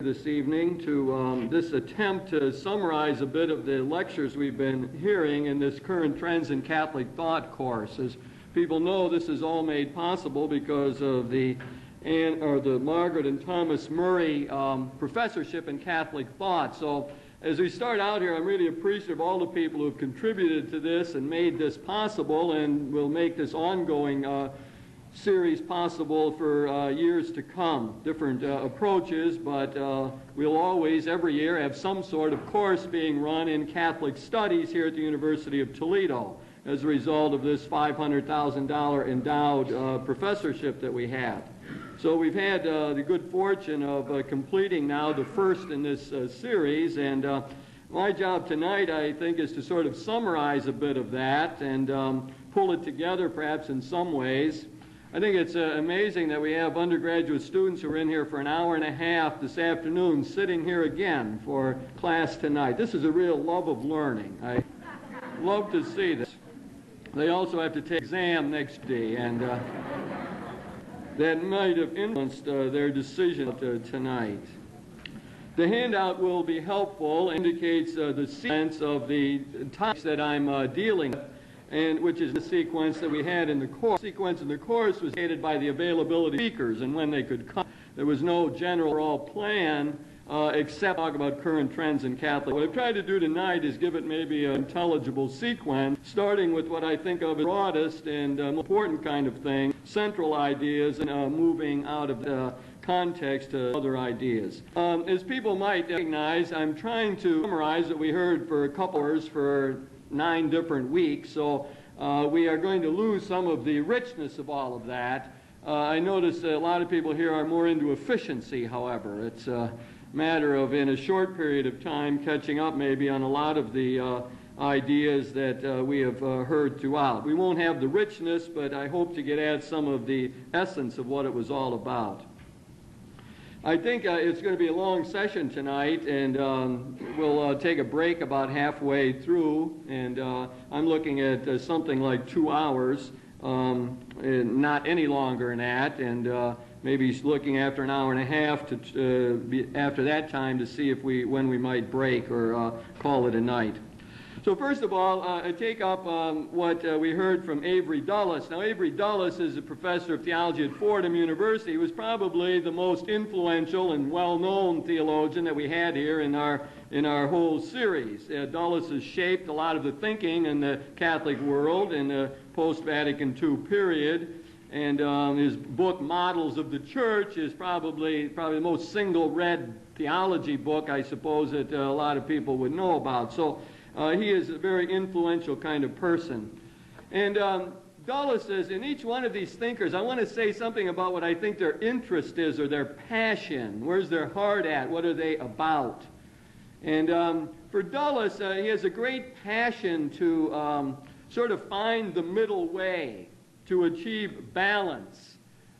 this evening to this attempt to summarize a bit of the lectures we've been hearing in this Current Trends in Catholic Thought course. As people know, this is all made possible because of the Margaret and Thomas Murray Professorship in Catholic Thought. So as we start out here, I'm really appreciative of all the people who have contributed to this and made this possible and will make this ongoing series possible for years to come. Different approaches, but we'll always, every year, have some sort of course being run in Catholic studies here at the University of Toledo as a result of this $500,000 endowed professorship that we have. So we've had the good fortune of completing now the first in this series, and my job tonight, I think, is to sort of summarize a bit of that and pull it together perhaps in some ways. I think it's amazing that we have undergraduate students who are in here for an hour and a half this afternoon sitting here again for class tonight. This is a real love of learning. I love to see this. They also have to take an exam next day, and that might have influenced their decision tonight. The handout will be helpful, indicates the sequence of the topics that I'm dealing with, and which is the sequence that we had in the course. The sequence in the course was dictated by the availability of speakers and when they could come. There was no general overall plan except talk about current trends in Catholic. What I've tried to do tonight is give it maybe an intelligible sequence, starting with what I think of as the broadest and most important kind of thing, central ideas, and moving out of the context to other ideas. As people might recognize, I'm trying to summarize what we heard for a couple hours for 9 different weeks, so we are going to lose some of the richness of all of that. I notice that a lot of people here are more into efficiency, however. It's a matter of, in a short period of time, catching up maybe on a lot of the ideas that we have heard throughout. We won't have the richness, but I hope to get at some of the essence of what it was all about. I think it's going to be a long session tonight, and we'll take a break about halfway through, and I'm looking at something like 2 hours, not any longer than that, and maybe looking after an hour and a half to after that time to see if when we might break or call it a night. So first of all, I take up what we heard from Avery Dulles. Now, Avery Dulles is a professor of theology at Fordham University. He was probably the most influential and well-known theologian that we had here in our whole series. Dulles has shaped a lot of the thinking in the Catholic world in the post-Vatican II period. And his book, Models of the Church, is probably the most single-read theology book, I suppose, that a lot of people would know about. So he is a very influential kind of person. And Dulles says, in each one of these thinkers, I want to say something about what I think their interest is or their passion. Where's their heart at? What are they about? And for Dulles, he has a great passion to sort of find the middle way, to achieve balance.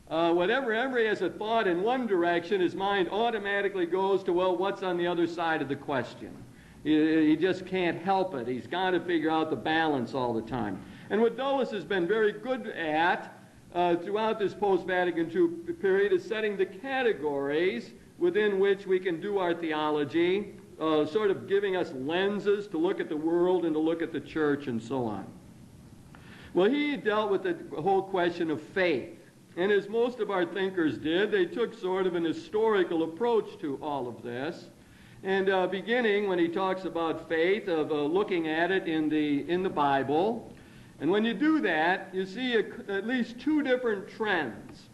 Whenever he has a thought in one direction, his mind automatically goes to, well, what's on the other side of the question? He just can't help it. He's got to figure out the balance all the time. And what Dulles has been very good at throughout this post-Vatican II period is setting the categories within which we can do our theology, sort of giving us lenses to look at the world and to look at the church and so on. Well, he dealt with the whole question of faith. And as most of our thinkers did, they took sort of an historical approach to all of this. And beginning when he talks about faith, of looking at it in the Bible. And when you do that, you see at least 2 different trends.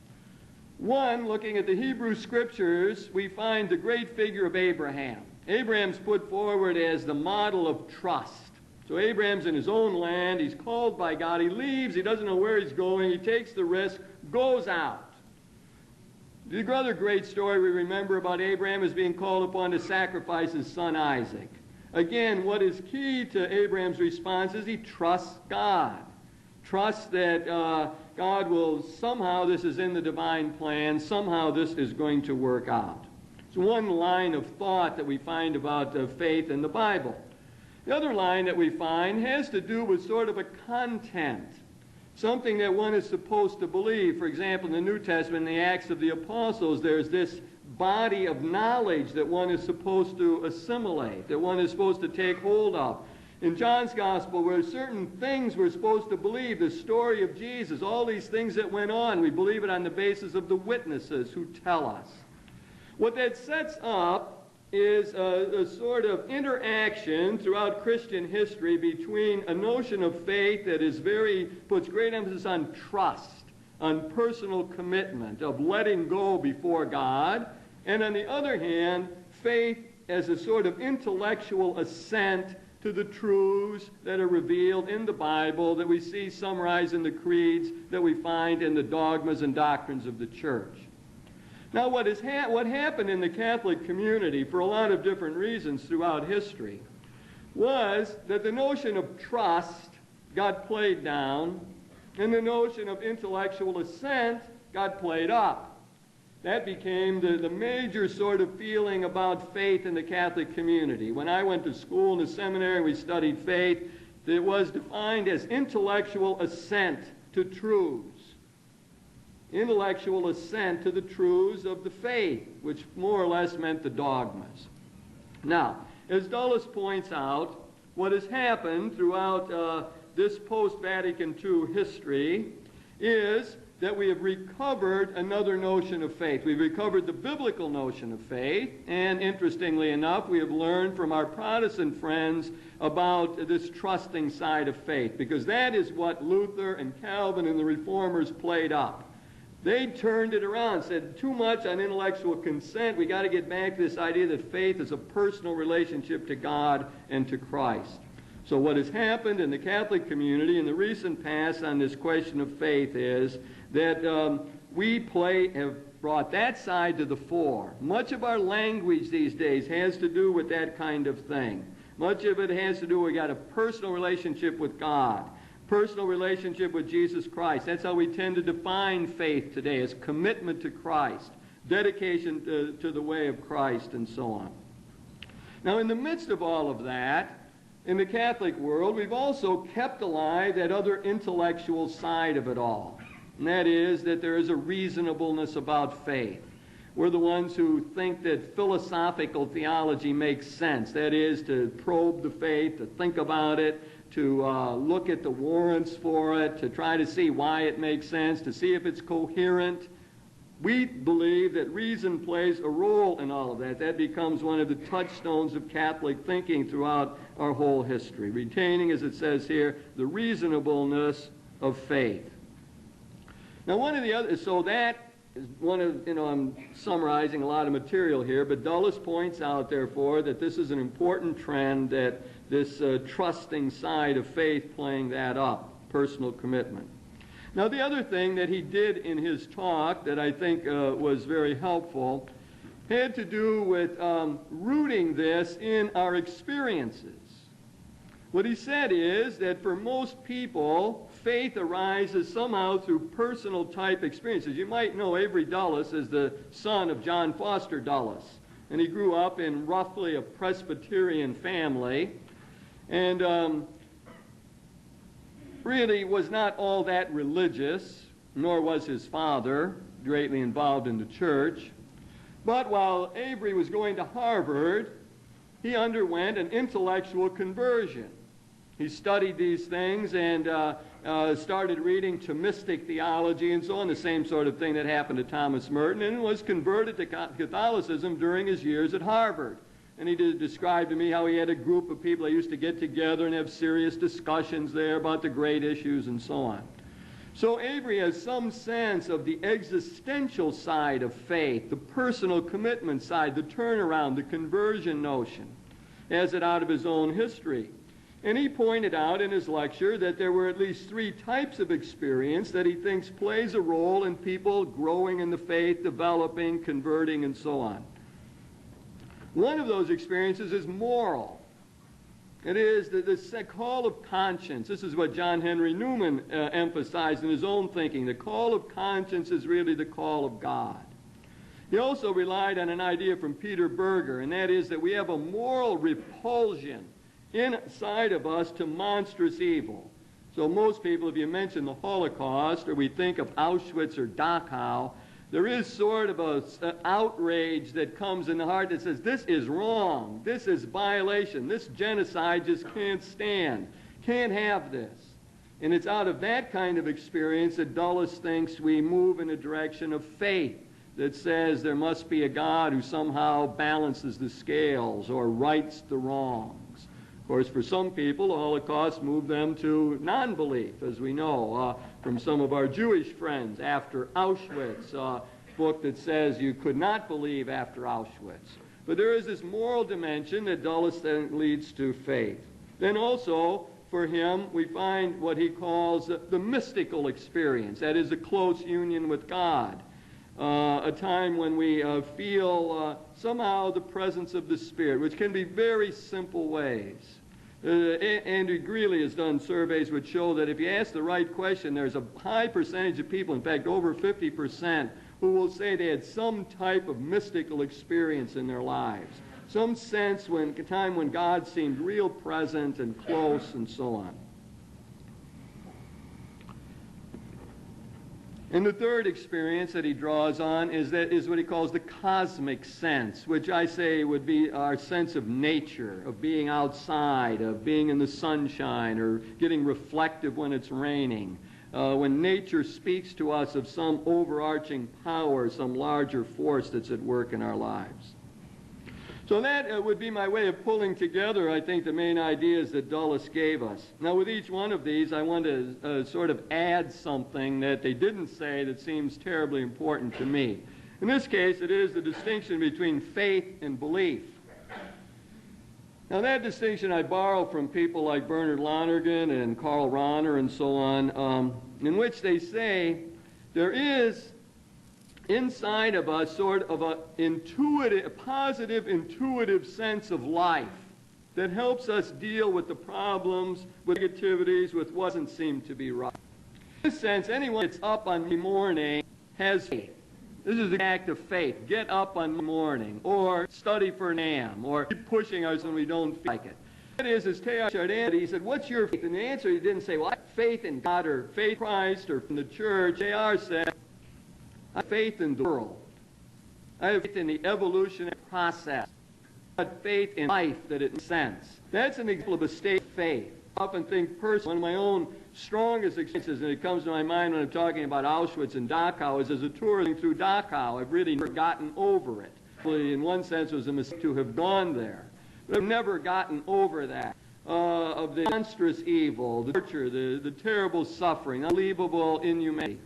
One, looking at the Hebrew Scriptures, we find the great figure of Abraham. Abraham's put forward as the model of trust. So Abraham's in his own land. He's called by God. He leaves. He doesn't know where he's going. He takes the risk, goes out. The other great story we remember about Abraham is being called upon to sacrifice his son Isaac. Again, what is key to Abraham's response is he trusts God. Trusts that God will somehow, this is in the divine plan, somehow this is going to work out. It's one line of thought that we find about faith in the Bible. The other line that we find has to do with sort of a content. Something that one is supposed to believe. For example, in the New Testament, in the Acts of the Apostles, there's this body of knowledge that one is supposed to assimilate, that one is supposed to take hold of. In John's Gospel, where certain things we're supposed to believe, the story of Jesus, all these things that went on, we believe it on the basis of the witnesses who tell us. What that sets up is a sort of interaction throughout Christian history between a notion of faith that is puts great emphasis on trust, on personal commitment, of letting go before God, and on the other hand, faith as a sort of intellectual assent to the truths that are revealed in the Bible, that we see summarized in the creeds, that we find in the dogmas and doctrines of the church. Now, what happened in the Catholic community for a lot of different reasons throughout history was that the notion of trust got played down, and the notion of intellectual assent got played up. That became the major sort of feeling about faith in the Catholic community. When I went to school in the seminary and we studied faith, it was defined as intellectual assent to truths. Intellectual assent to the truths of the faith, which more or less meant the dogmas. Now, as Dulles points out, what has happened throughout this post-Vatican II history is that we have recovered another notion of faith. We've recovered the biblical notion of faith, and interestingly enough, we have learned from our Protestant friends about this trusting side of faith, because that is what Luther and Calvin and the Reformers played up. They turned it around, said too much on intellectual consent. We got to get back to this idea that faith is a personal relationship to God and to Christ. So what has happened in the Catholic community in the recent past on this question of faith is that we have brought that side to the fore. Much of our language these days has to do with that kind of thing. Much of it has to do with we got a personal relationship with God, personal relationship with Jesus Christ. That's how we tend to define faith today, as commitment to Christ, dedication to the way of Christ, and so on. Now, in the midst of all of that, in the Catholic world, we've also kept alive that other intellectual side of it all. And that is that there is a reasonableness about faith. We're the ones who think that philosophical theology makes sense. That is, to probe the faith, to think about it, to look at the warrants for it, to try to see why it makes sense, to see if it's coherent. We believe that reason plays a role in all of that. That becomes one of the touchstones of Catholic thinking throughout our whole history, retaining, as it says here, the reasonableness of faith. Now, one of the other, so that is one of, I'm summarizing a lot of material here, but Dulles points out, therefore, that this is an important trend, that this trusting side of faith playing that up, personal commitment. Now, the other thing that he did in his talk that I think was very helpful had to do with rooting this in our experiences. What he said is that for most people, faith arises somehow through personal type experiences. You might know Avery Dulles as the son of John Foster Dulles, and he grew up in roughly a Presbyterian family, and really was not all that religious, nor was his father greatly involved in the church. But while Avery was going to Harvard, he underwent an intellectual conversion. He studied these things and started reading Thomistic theology and so on, the same sort of thing that happened to Thomas Merton, and was converted to Catholicism during his years at Harvard. And he described to me how he had a group of people that used to get together and have serious discussions there about the great issues and so on. So Avery has some sense of the existential side of faith, the personal commitment side, the turnaround, the conversion notion, as it out of his own history. And he pointed out in his lecture that there were at least 3 types of experience that he thinks plays a role in people growing in the faith, developing, converting, and so on. One of those experiences is moral. It is the call of conscience. This is what John Henry Newman emphasized in his own thinking. The call of conscience is really the call of God. He also relied on an idea from Peter Berger, and that is that we have a moral repulsion inside of us to monstrous evil. So most people, if you mention the Holocaust, or we think of Auschwitz or Dachau, there is sort of an outrage that comes in the heart that says, this is wrong, this is violation, this genocide just can't stand, can't have this. And it's out of that kind of experience that Dulles thinks we move in a direction of faith that says there must be a God who somehow balances the scales or rights the wrongs. Of course, for some people, the Holocaust moved them to non-belief, as we know from some of our Jewish friends after Auschwitz, a book that says you could not believe after Auschwitz. But there is this moral dimension that Dulles then leads to faith. Then also, for him, we find what he calls the mystical experience. That is a close union with God. A time when we feel somehow the presence of the Spirit, which can be very simple ways. Andrew Greeley has done surveys which show that if you ask the right question, there's a high percentage of people, in fact over 50%, who will say they had some type of mystical experience in their lives. Some sense a time when God seemed real present and close and so on. And the third experience that he draws on is what he calls the cosmic sense, which I say would be our sense of nature, of being outside, of being in the sunshine, or getting reflective when it's raining. When nature speaks to us of some overarching power, some larger force that's at work in our lives. So that would be my way of pulling together, I think, the main ideas that Dulles gave us. Now, with each one of these, I want to sort of add something that they didn't say that seems terribly important to me. In this case, it is the distinction between faith and belief. Now, that distinction I borrow from people like Bernard Lonergan and Karl Rahner and so on, in which they say there is inside of us sort of a positive intuitive sense of life that helps us deal with the problems, with negativities, with what doesn't seem to be right. In this sense, anyone that's up on the morning has faith. This is the act of faith. Get up on the morning, or study for an exam, or keep pushing us when we don't feel like it. That is, as Teilhard de Chardin, he said, what's your faith? And the answer, he didn't say, well, I have faith in God, or faith in Christ, or from the church. Teilhard said, I have faith in the world. I have faith in the evolutionary process. I have faith in life that it makes sense. That's an example of a state of faith. I often think personally, one of my own strongest experiences, and it comes to my mind when I'm talking about Auschwitz and Dachau, is as a tourist through Dachau, I've really never gotten over it. In one sense, it was a mistake to have gone there. But I've never gotten over that. Of the monstrous evil, the torture, the terrible suffering, unbelievable inhumanity.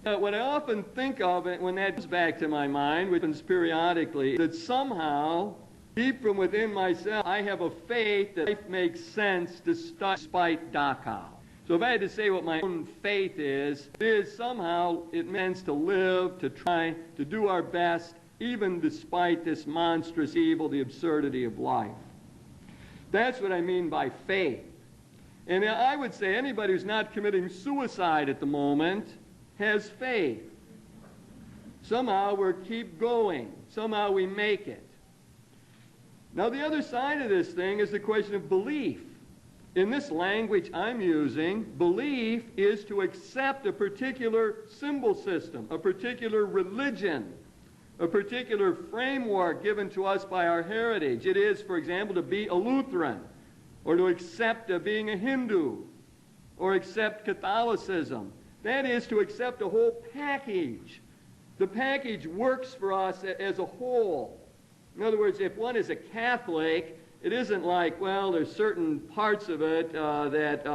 What I often think of it when that comes back to my mind, which happens periodically, that somehow, deep from within myself, I have a faith that life makes sense despite Dachau. So if I had to say what my own faith is, it is somehow it means to live, to try, to do our best, even despite this monstrous evil, the absurdity of life. That's what I mean by faith. And I would say anybody who's not committing suicide at the moment has faith. Somehow we keep going. Somehow we make it. Now the other side of this thing is the question of belief. In this language I'm using, belief is to accept a particular symbol system, a particular religion, a particular framework given to us by our heritage. It is, for example, to be a Lutheran, or to accept being a Hindu, or accept Catholicism. That is to accept a whole package. The package works for us as a whole. In other words, if one is a Catholic, it isn't like, well, there's certain parts of it that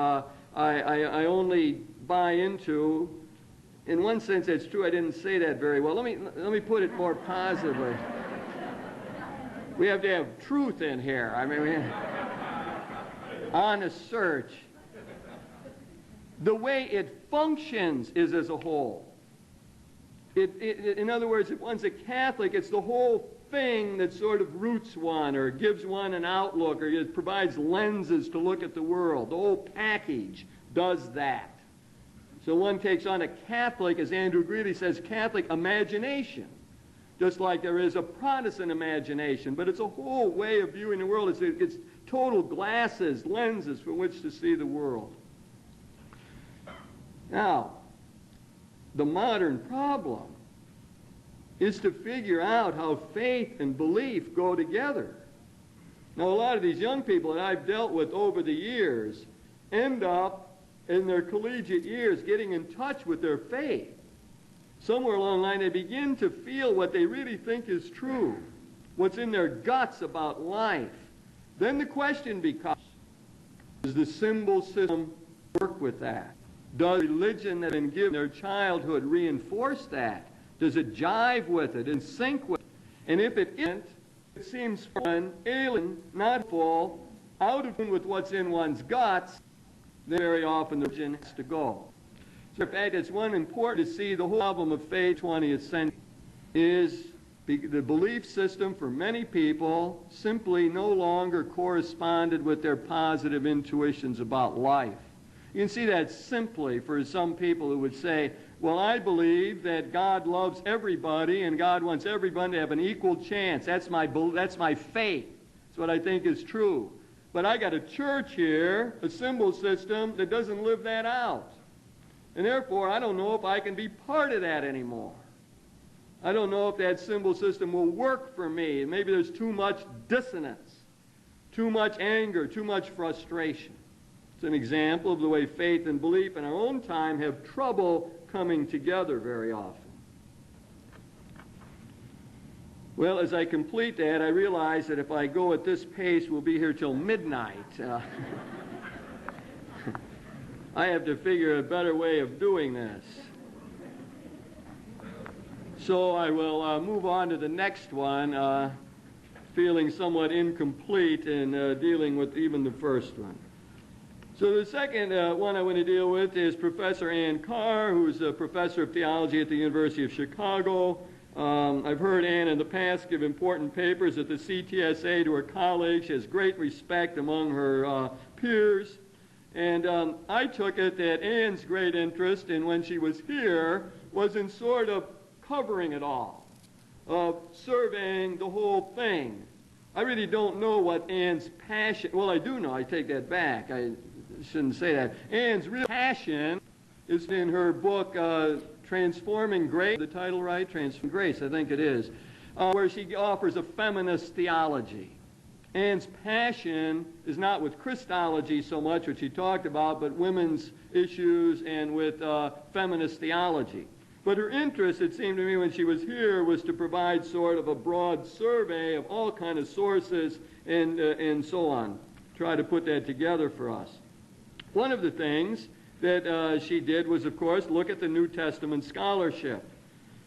I only buy into. In one sense, that's true. I didn't say that very well. Let me put it more positively. We have to have truth in here. I mean, honest search. The way it functions is as a whole. In other words, if one's a Catholic, it's the whole thing that sort of roots one or gives one an outlook or it provides lenses to look at the world. The whole package does that. So one takes on a Catholic, as Andrew Greeley says, Catholic imagination. Just like there is a Protestant imagination, but it's a whole way of viewing the world. It's total glasses, lenses from which to see the world. Now, the modern problem is to figure out how faith and belief go together. Now, a lot of these young people that I've dealt with over the years end up in their collegiate years getting in touch with their faith. Somewhere along the line, they begin to feel what they really think is true, what's in their guts about life. Then the question becomes, does the symbol system work with that? Does religion that has been given their childhood reinforce that? Does it jive with it and sync with it? And if it isn't, it seems foreign, alien, not full, out of tune with what's in one's guts, then very often the religion has to go. So in fact, it's one important to see the whole problem of faith 20th century is the belief system for many people simply no longer corresponded with their positive intuitions about life. You can see that simply for some people who would say, well, I believe that God loves everybody and God wants everyone to have an equal chance. That's my faith. That's what I think is true. But I got a church here, a symbol system that doesn't live that out. And therefore, I don't know if I can be part of that anymore. I don't know if that symbol system will work for me. Maybe there's too much dissonance, too much anger, too much frustration. It's an example of the way faith and belief in our own time have trouble coming together very often. Well, as I complete that, I realize that if I go at this pace, we'll be here till midnight. I have to figure a better way of doing this. So I will move on to the next one, feeling somewhat incomplete in dealing with even the first one. So the second one I want to deal with is Professor Ann Carr, who's a professor of theology at the University of Chicago. I've heard Ann in the past give important papers at the CTSA to her colleagues. She has great respect among her peers. And I took it that Ann's great interest in when she was here was in sort of covering it all, of surveying the whole thing. I really don't know what Ann's passion, well, I do know, I take that back. I shouldn't say that. Ann's real passion is in her book, Transforming Grace, the title right? Transforming Grace, I think it is, where she offers a feminist theology. Ann's passion is not with Christology so much, which she talked about, but women's issues and with feminist theology. But her interest, it seemed to me, when she was here, was to provide sort of a broad survey of all kind of sources and so on. Try to put that together for us. One of the things that she did was, of course, look at the New Testament scholarship.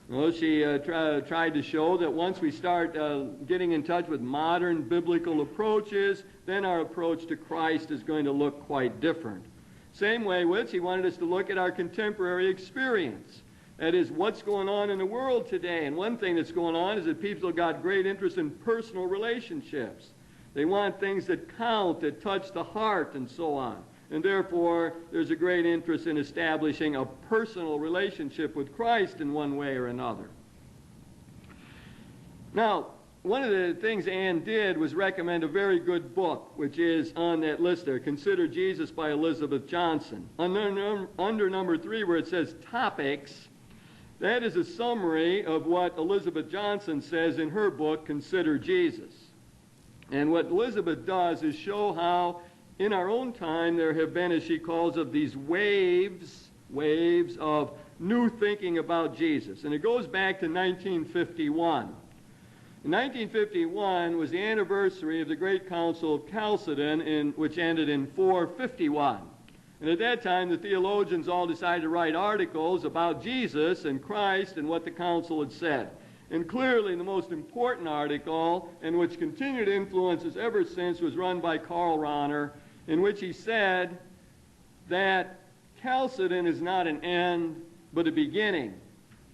Well, she tried to show that once we start getting in touch with modern biblical approaches, then our approach to Christ is going to look quite different. Same way with, she wanted us to look at our contemporary experience. That is, what's going on in the world today. And one thing that's going on is that people have got great interest in personal relationships. They want things that count, that touch the heart, and so on. And therefore, there's a great interest in establishing a personal relationship with Christ in one way or another. Now, one of the things Ann did was recommend a very good book, which is on that list there, Consider Jesus by Elizabeth Johnson. Under number 3, where it says Topics, that is a summary of what Elizabeth Johnson says in her book, Consider Jesus. And what Elizabeth does is show how in our own time there have been, as she calls it, these waves of new thinking about Jesus. And it goes back to 1951. In 1951 was the anniversary of the Great Council of Chalcedon, which ended in 451. And at that time, the theologians all decided to write articles about Jesus and Christ and what the council had said. And clearly the most important article, and which continued to influence us ever since, was run by Karl Rahner, in which he said that Chalcedon is not an end, but a beginning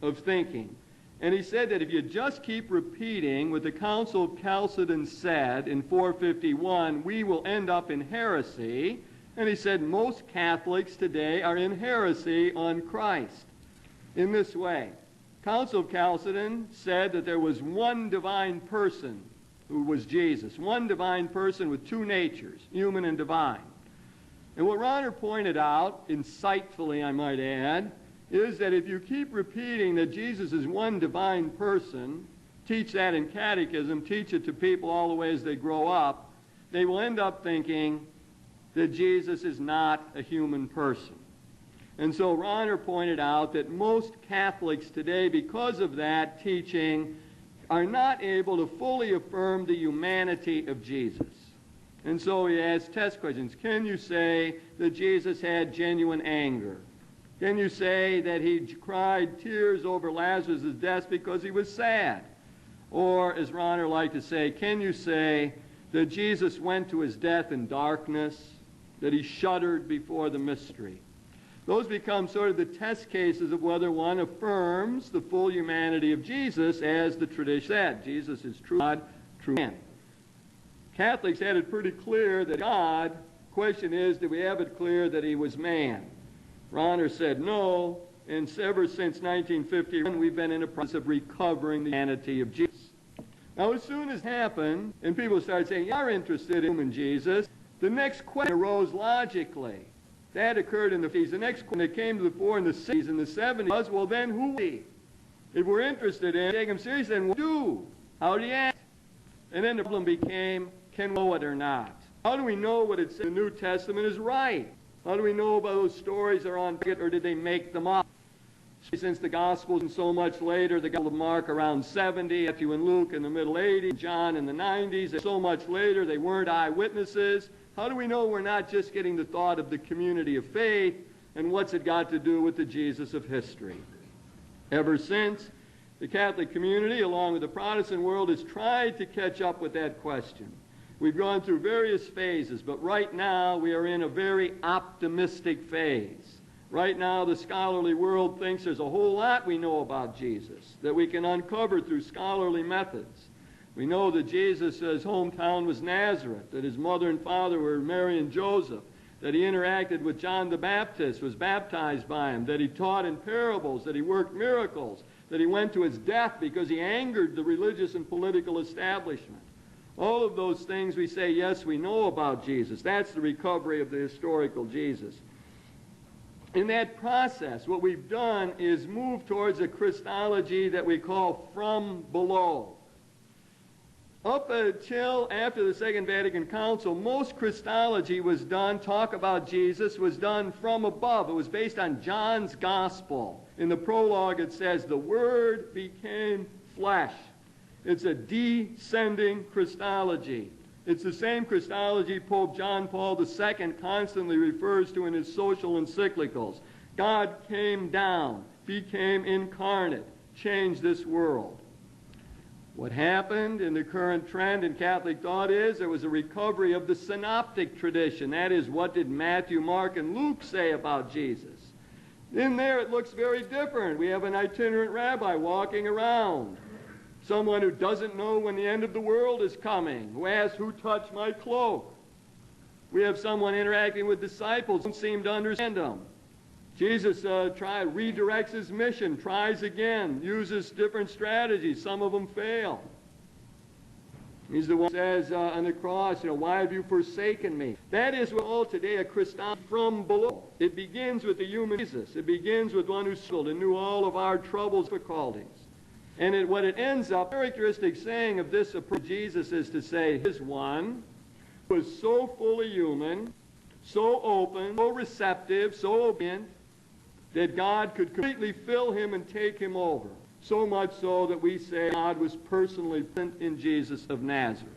of thinking. And he said that if you just keep repeating what the Council of Chalcedon said in 451, we will end up in heresy. And he said most Catholics today are in heresy on Christ in this way. Council of Chalcedon said that there was one divine person who was Jesus, one divine person with two natures, human and divine. And what Rahner pointed out, insightfully I might add, is that if you keep repeating that Jesus is one divine person, teach that in catechism, teach it to people all the way as they grow up, they will end up thinking that Jesus is not a human person. And so Ronner pointed out that most Catholics today, because of that teaching, are not able to fully affirm the humanity of Jesus. And so he asks test questions. Can you say that Jesus had genuine anger? Can you say that he cried tears over Lazarus' death because he was sad? Or, as Ronner liked to say, can you say that Jesus went to his death in darkness, that he shuddered before the mystery? Those become sort of the test cases of whether one affirms the full humanity of Jesus, as the tradition said. Jesus is true God, true man. Catholics had it pretty clear that God. Question is, do we have it clear that he was man? Ronner said no, and ever since 1951, we've been in a process of recovering the humanity of Jesus. Now, as soon as it happened, and people started saying, you're interested in human Jesus, the next question arose logically. That occurred in the 50s. The next question that came to the fore in the 60s and the 70s was, well, then who is he? If we're interested in take him seriously, then what do we do? How do you act? And then the problem became, can we know it or not? How do we know what it says in the New Testament is right? How do we know about those stories are on target, or did they make them up? Since the Gospels and so much later, the Gospel of Mark around 70, Matthew and Luke in the middle 80s, John in the 90s, and so much later, they weren't eyewitnesses. How do we know we're not just getting the thought of the community of faith, and what's it got to do with the Jesus of history? Ever since, the Catholic community, along with the Protestant world, has tried to catch up with that question. We've gone through various phases, but right now we are in a very optimistic phase. Right now the scholarly world thinks there's a whole lot we know about Jesus that we can uncover through scholarly methods. We know that Jesus' hometown was Nazareth, that his mother and father were Mary and Joseph, that he interacted with John the Baptist, was baptized by him, that he taught in parables, that he worked miracles, that he went to his death because he angered the religious and political establishment. All of those things we say, yes, we know about Jesus. That's the recovery of the historical Jesus. In that process, what we've done is move towards a Christology that we call from below. Up until after the Second Vatican Council, most Christology was done, talk about Jesus, was done from above. It was based on John's Gospel. In the prologue it says, the Word became flesh. It's a descending Christology. It's the same Christology Pope John Paul II constantly refers to in his social encyclicals. God came down, became incarnate, changed this world. What happened in the current trend in Catholic thought is there was a recovery of the synoptic tradition. That is, what did Matthew, Mark, and Luke say about Jesus? In there it looks very different. We have an itinerant rabbi walking around. Someone who doesn't know when the end of the world is coming, who asks, who touched my cloak? We have someone interacting with disciples who don't seem to understand them. Jesus redirects his mission, tries again, uses different strategies. Some of them fail. He's the one who says on the cross, why have you forsaken me? That is what all today a Christian from below. It begins with the human Jesus. It begins with one who struggled and knew all of our troubles and difficulties. And what it ends up, characteristic saying of this approach to Jesus is to say, his one was so fully human, so open, so receptive, so obedient, that God could completely fill him and take him over. So much so that we say God was personally present in Jesus of Nazareth.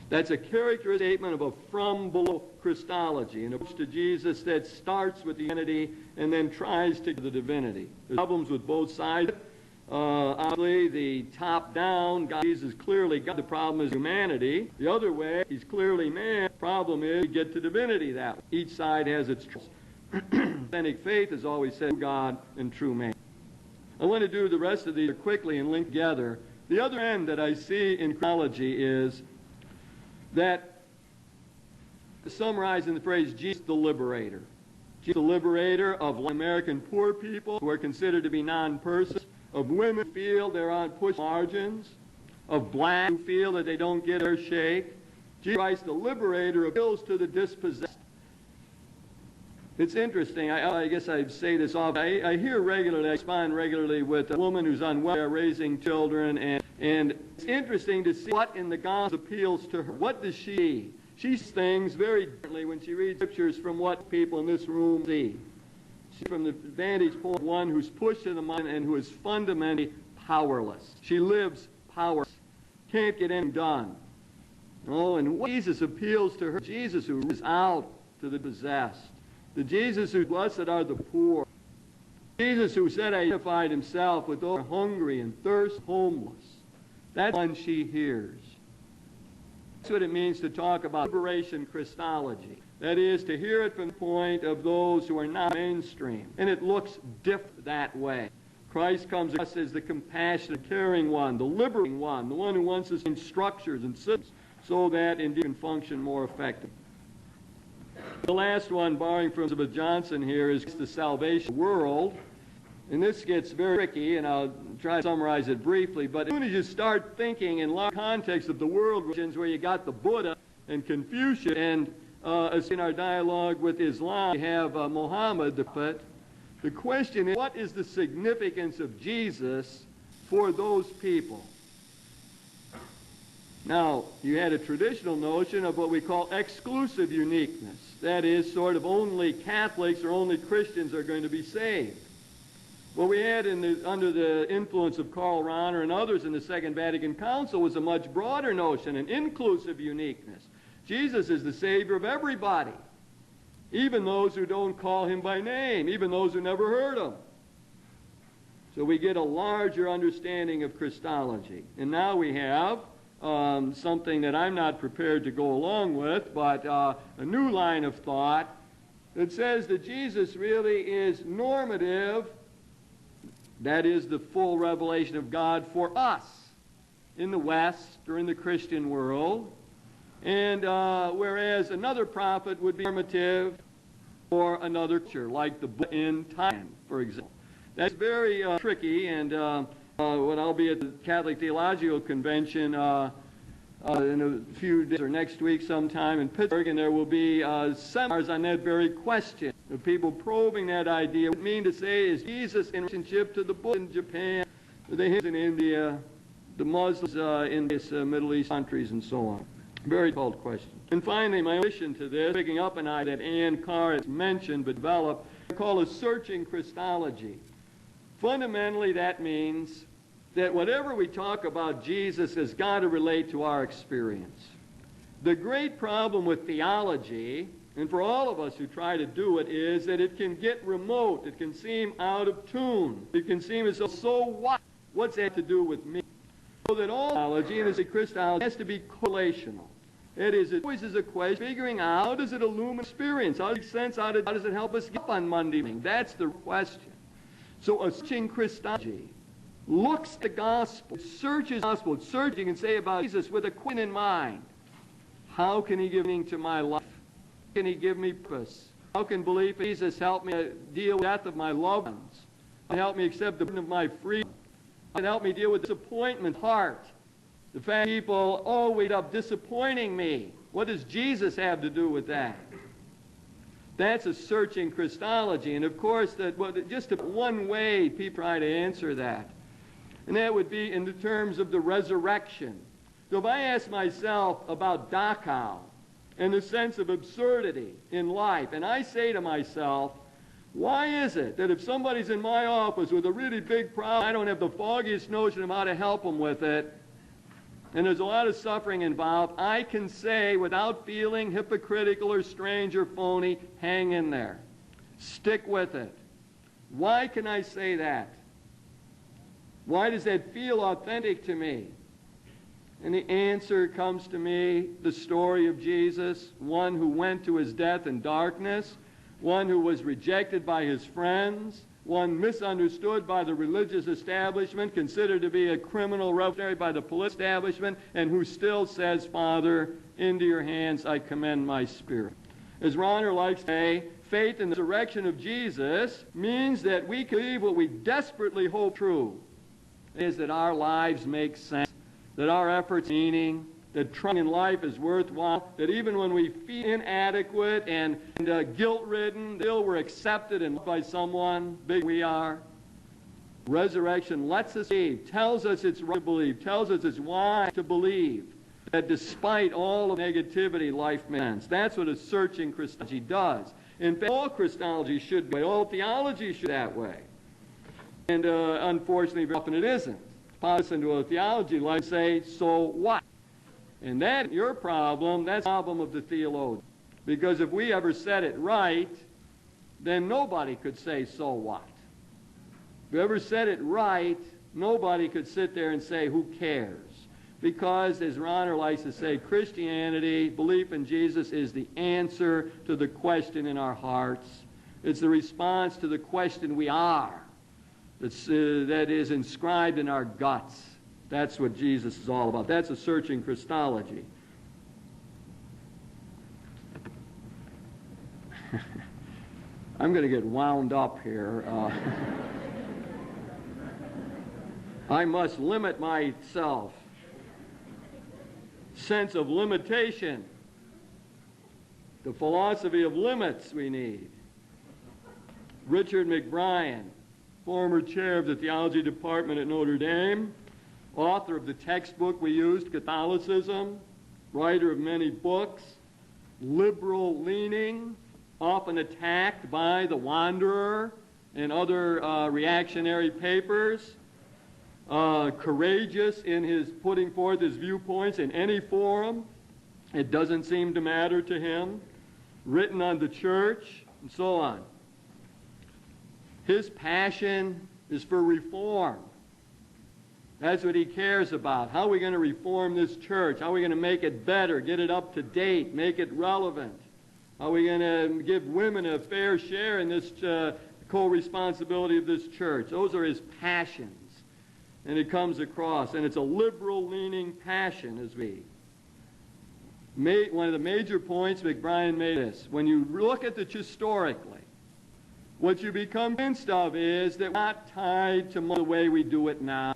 That's a characteristic statement of a from below Christology, an approach to Jesus that starts with the humanity and then tries to get the divinity. There's problems with both sides. Obviously, the top-down, God, Jesus is clearly God. The problem is humanity. The other way, he's clearly man. The problem is we get to divinity that way. Each side has its truths. Authentic faith has always said true God and true man. I want to do the rest of these quickly and link together. The other end that I see in Christology is that, summarized in the phrase, Jesus the liberator. Jesus the liberator of American poor people who are considered to be non-persons, of women who feel they're on push margins, of blacks who feel that they don't get their shake. Jesus Christ, the liberator, appeals to the dispossessed. It's interesting. I guess I say this often. I hear regularly, I respond regularly with a woman who's unwell, raising children, and it's interesting to see what in the gospel appeals to her. What does she see? She sees things very differently when she reads scriptures from what people in this room see. She's from the vantage point of one who's pushed to the mind and who is fundamentally powerless. She lives powerless. Can't get anything done. Oh, and what Jesus appeals to her, Jesus who is out to the possessed. The Jesus who blessed are the poor. Jesus who said identified himself with those who are hungry and thirst, homeless. That's one she hears. That's what it means to talk about liberation Christology. That is, to hear it from the point of those who are not mainstream. And it looks different that way. Christ comes to us as the compassionate, caring one, the liberating one, the one who wants us in structures and systems so that indeed can function more effectively. The last one, borrowing from Elizabeth Johnson here, is the salvation world. And this gets very tricky, and I'll try to summarize it briefly. But as soon as you start thinking in large context of the world religions where you got the Buddha and Confucius, and as in our dialogue with Islam, we have Muhammad, the question is, what is the significance of Jesus for those people? Now, you had a traditional notion of what we call exclusive uniqueness. That is, sort of only Catholics or only Christians are going to be saved. What we had under the influence of Karl Rahner and others in the Second Vatican Council was a much broader notion, an inclusive uniqueness. Jesus is the Savior of everybody, even those who don't call him by name, even those who never heard him. So we get a larger understanding of Christology. And now we have something that I'm not prepared to go along with, but a new line of thought that says that Jesus really is normative, that is the full revelation of God for us in the West or in the Christian world, and whereas another prophet would be normative for another culture, like the Buddha in Thailand, for example. That's very tricky, and when I'll be at the Catholic Theological Convention in a few days or next week sometime in Pittsburgh, and there will be seminars on that very question of people probing that idea. What I mean to say is Jesus in relationship to the Buddha in Japan, the Hindus in India, the Muslims in these Middle East countries, and so on. Very difficult question. And finally, my addition to this, picking up an idea that Ann Carr has mentioned but developed, I call a searching Christology. Fundamentally, that means that whatever we talk about Jesus has got to relate to our experience. The great problem with theology, and for all of us who try to do it, is that it can get remote. It can seem out of tune. It can seem as though, so what? What's that to do with me? So that all theology, and as a Christology, has to be correlational. It is, it always is a question of figuring out how does it illumine experience? How does it make sense? How does it help us get up on Monday morning? That's the question. So a searching Christology looks at the gospel, searches the gospel, searching, you can say about Jesus with a question in mind. How can he give meaning to my life? How can he give me purpose? How can belief in Jesus help me deal with the death of my loved ones? How can help me accept the burden of my freedom? How can help me deal with disappointment, heart? The fact that people always end up disappointing me. What does Jesus have to do with that? That's a searching Christology. And of course, just one way people try to answer that. And that would be in the terms of the resurrection. So if I ask myself about Dachau and the sense of absurdity in life, and I say to myself, why is it that if somebody's in my office with a really big problem, I don't have the foggiest notion of how to help them with it, and there's a lot of suffering involved, I can say without feeling hypocritical or strange or phony, hang in there. Stick with it. Why can I say that? Why does that feel authentic to me? And the answer comes to me, the story of Jesus, one who went to his death in darkness, one who was rejected by his friends, one misunderstood by the religious establishment, considered to be a criminal revolutionary by the political establishment, and who still says, Father, into your hands I commend my spirit. As Rahner likes to say, faith in the resurrection of Jesus means that we believe what we desperately hope true, is that our lives make sense, that our efforts have meaning, that trying in life is worthwhile, that even when we feel inadequate and guilt-ridden, still we're accepted and loved by someone, big we are. Resurrection lets us believe, tells us it's right to believe, tells us it's wise to believe that despite all of negativity, life makes sense. That's what a searching Christology does. In fact, all Christology should be, all theology should be that way. And unfortunately, very often it isn't. Pass into a theology like say, so what? And that's your problem, that's the problem of the theologian. Because if we ever said it right, then nobody could say, so what? If we ever said it right, nobody could sit there and say, who cares? Because, as Ronner likes to say, Christianity, belief in Jesus, is the answer to the question in our hearts. It's the response to the question we are. That is inscribed in our guts. That's what Jesus is all about. That's a searching Christology. I'm going to get wound up here. I must limit myself. Sense of limitation. The philosophy of limits we need. Richard McBrien, former chair of the theology department at Notre Dame, author of the textbook we used, Catholicism, writer of many books, liberal leaning, often attacked by the Wanderer and other reactionary papers, courageous in his putting forth his viewpoints in any forum. It doesn't seem to matter to him. Written on the church, and so on. His passion is for reform. That's what he cares about. How are we going to reform this church? How are we going to make it better, get it up to date, make it relevant? How are we going to give women a fair share in this co-responsibility of this church? Those are his passions. And it comes across, and it's a liberal-leaning passion as we. One of the major points McBrien made is, when you look at it historically, what you become convinced of is that we're not tied to the way we do it now,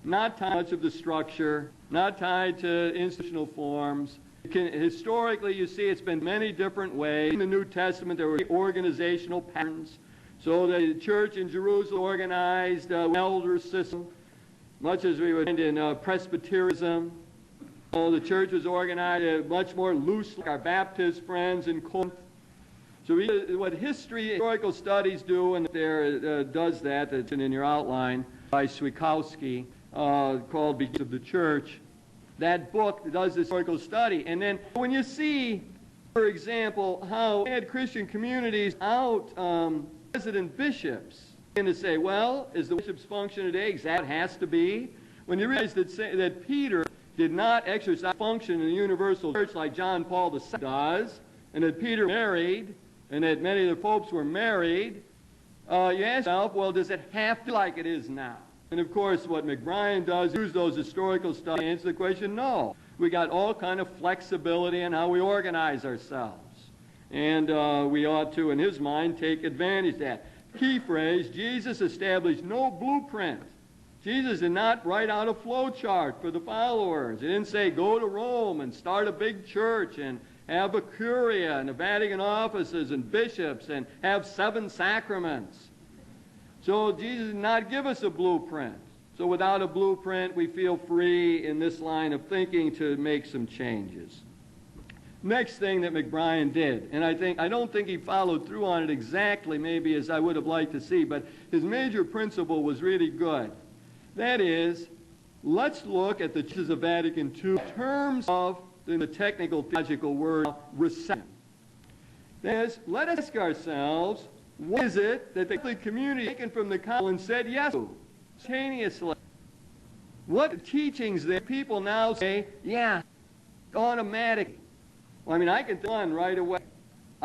not tied to much of the structure, not tied to institutional forms. Historically, you see it's been many different ways. In the New Testament, there were organizational patterns. So the church in Jerusalem organized an elder system, much as we would find in Presbyterianism. So the church was organized much more loosely, like our Baptist friends in Corinth. So what historical studies do, and there does that, that's in your outline, by Swikowski, called Beginnings of the Church. That book does this historical study. And then when you see, for example, how we had Christian communities out resident bishops and to say, well, is the bishop's function today exactly what it has to be? When you realize that Peter did not exercise function in the universal church like John Paul II does, and that Peter married, and that many of the popes were married, you ask yourself, well, does it have to be like it is now? And of course, what McBrien does, use those historical studies to answer the question, no. We got all kind of flexibility in how we organize ourselves. And we ought to, in his mind, take advantage of that. Key phrase, Jesus established no blueprint. Jesus did not write out a flow chart for the followers. He didn't say, go to Rome and start a big church and have a curia and the Vatican offices and bishops and have 7 sacraments. So Jesus did not give us a blueprint. So without a blueprint, we feel free in this line of thinking to make some changes. Next thing that McBrien did, and I don't think he followed through on it exactly maybe as I would have liked to see, but his major principle was really good. That is, let's look at the churches of Vatican II in terms of the technical theological word, reception. That is, let us ask ourselves, what is it that the Catholic community taken from the council and said yes to simultaneously? What teachings that people now say, yeah, automatically? Well, I mean, I can think on right away.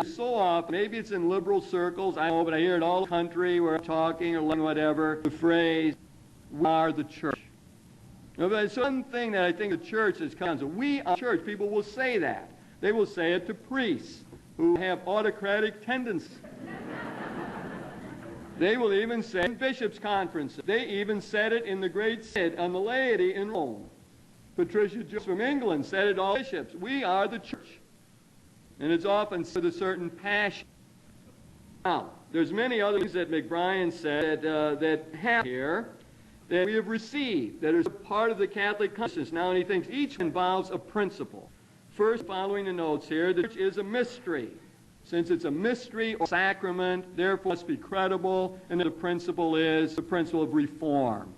So often, maybe it's in liberal circles, I know, but I hear it all the country where I'm talking or whatever, the phrase, we are the church. Now, but it's one thing that I think the church has come to. We are the church. People will say that. They will say it to priests who have autocratic tendencies. They will even say it in bishops' conferences. They even said it in the great synod on the laity in Rome. Patricia Jones from England said it all bishops. We are the church. And it's often with a certain passion. Now, there's many other things that McBrien said that happen here that we have received, that is a part of the Catholic conscience. Now, and he thinks each involves a principle. First, following the notes here, the church is a mystery. Since it's a mystery or sacrament, therefore must be credible, and the principle is the principle of reform.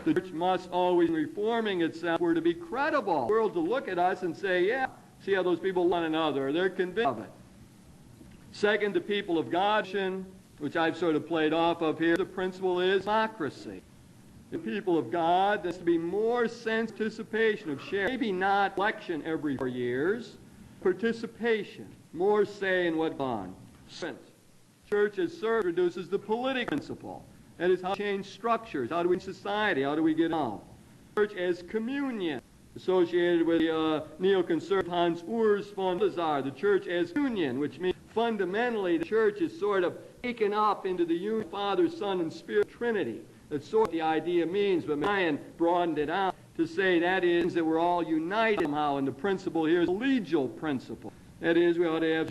The church must always be reforming itself. We're to be credible. The world to look at us and say, yeah, see how those people love one another. They're convinced of it. Second, the people of God, which I've sort of played off of here, the principle is democracy. The people of God, there's to be more sense participation of share. Maybe not election every 4 years, participation, more say in what goes on. Church as service produces the political principle. That is how to change structures. How do we in society? How do we get on? Church as communion, associated with the neoconservative Hans Urs von Balthasar, the church as union, which means fundamentally the church is sort of taken up into the union, Father, Son, and Spirit Trinity. That's sort of what the idea means, but Ryan broadened it out to say that is that we're all united somehow, and the principle here is a collegial principle. That is, we ought to have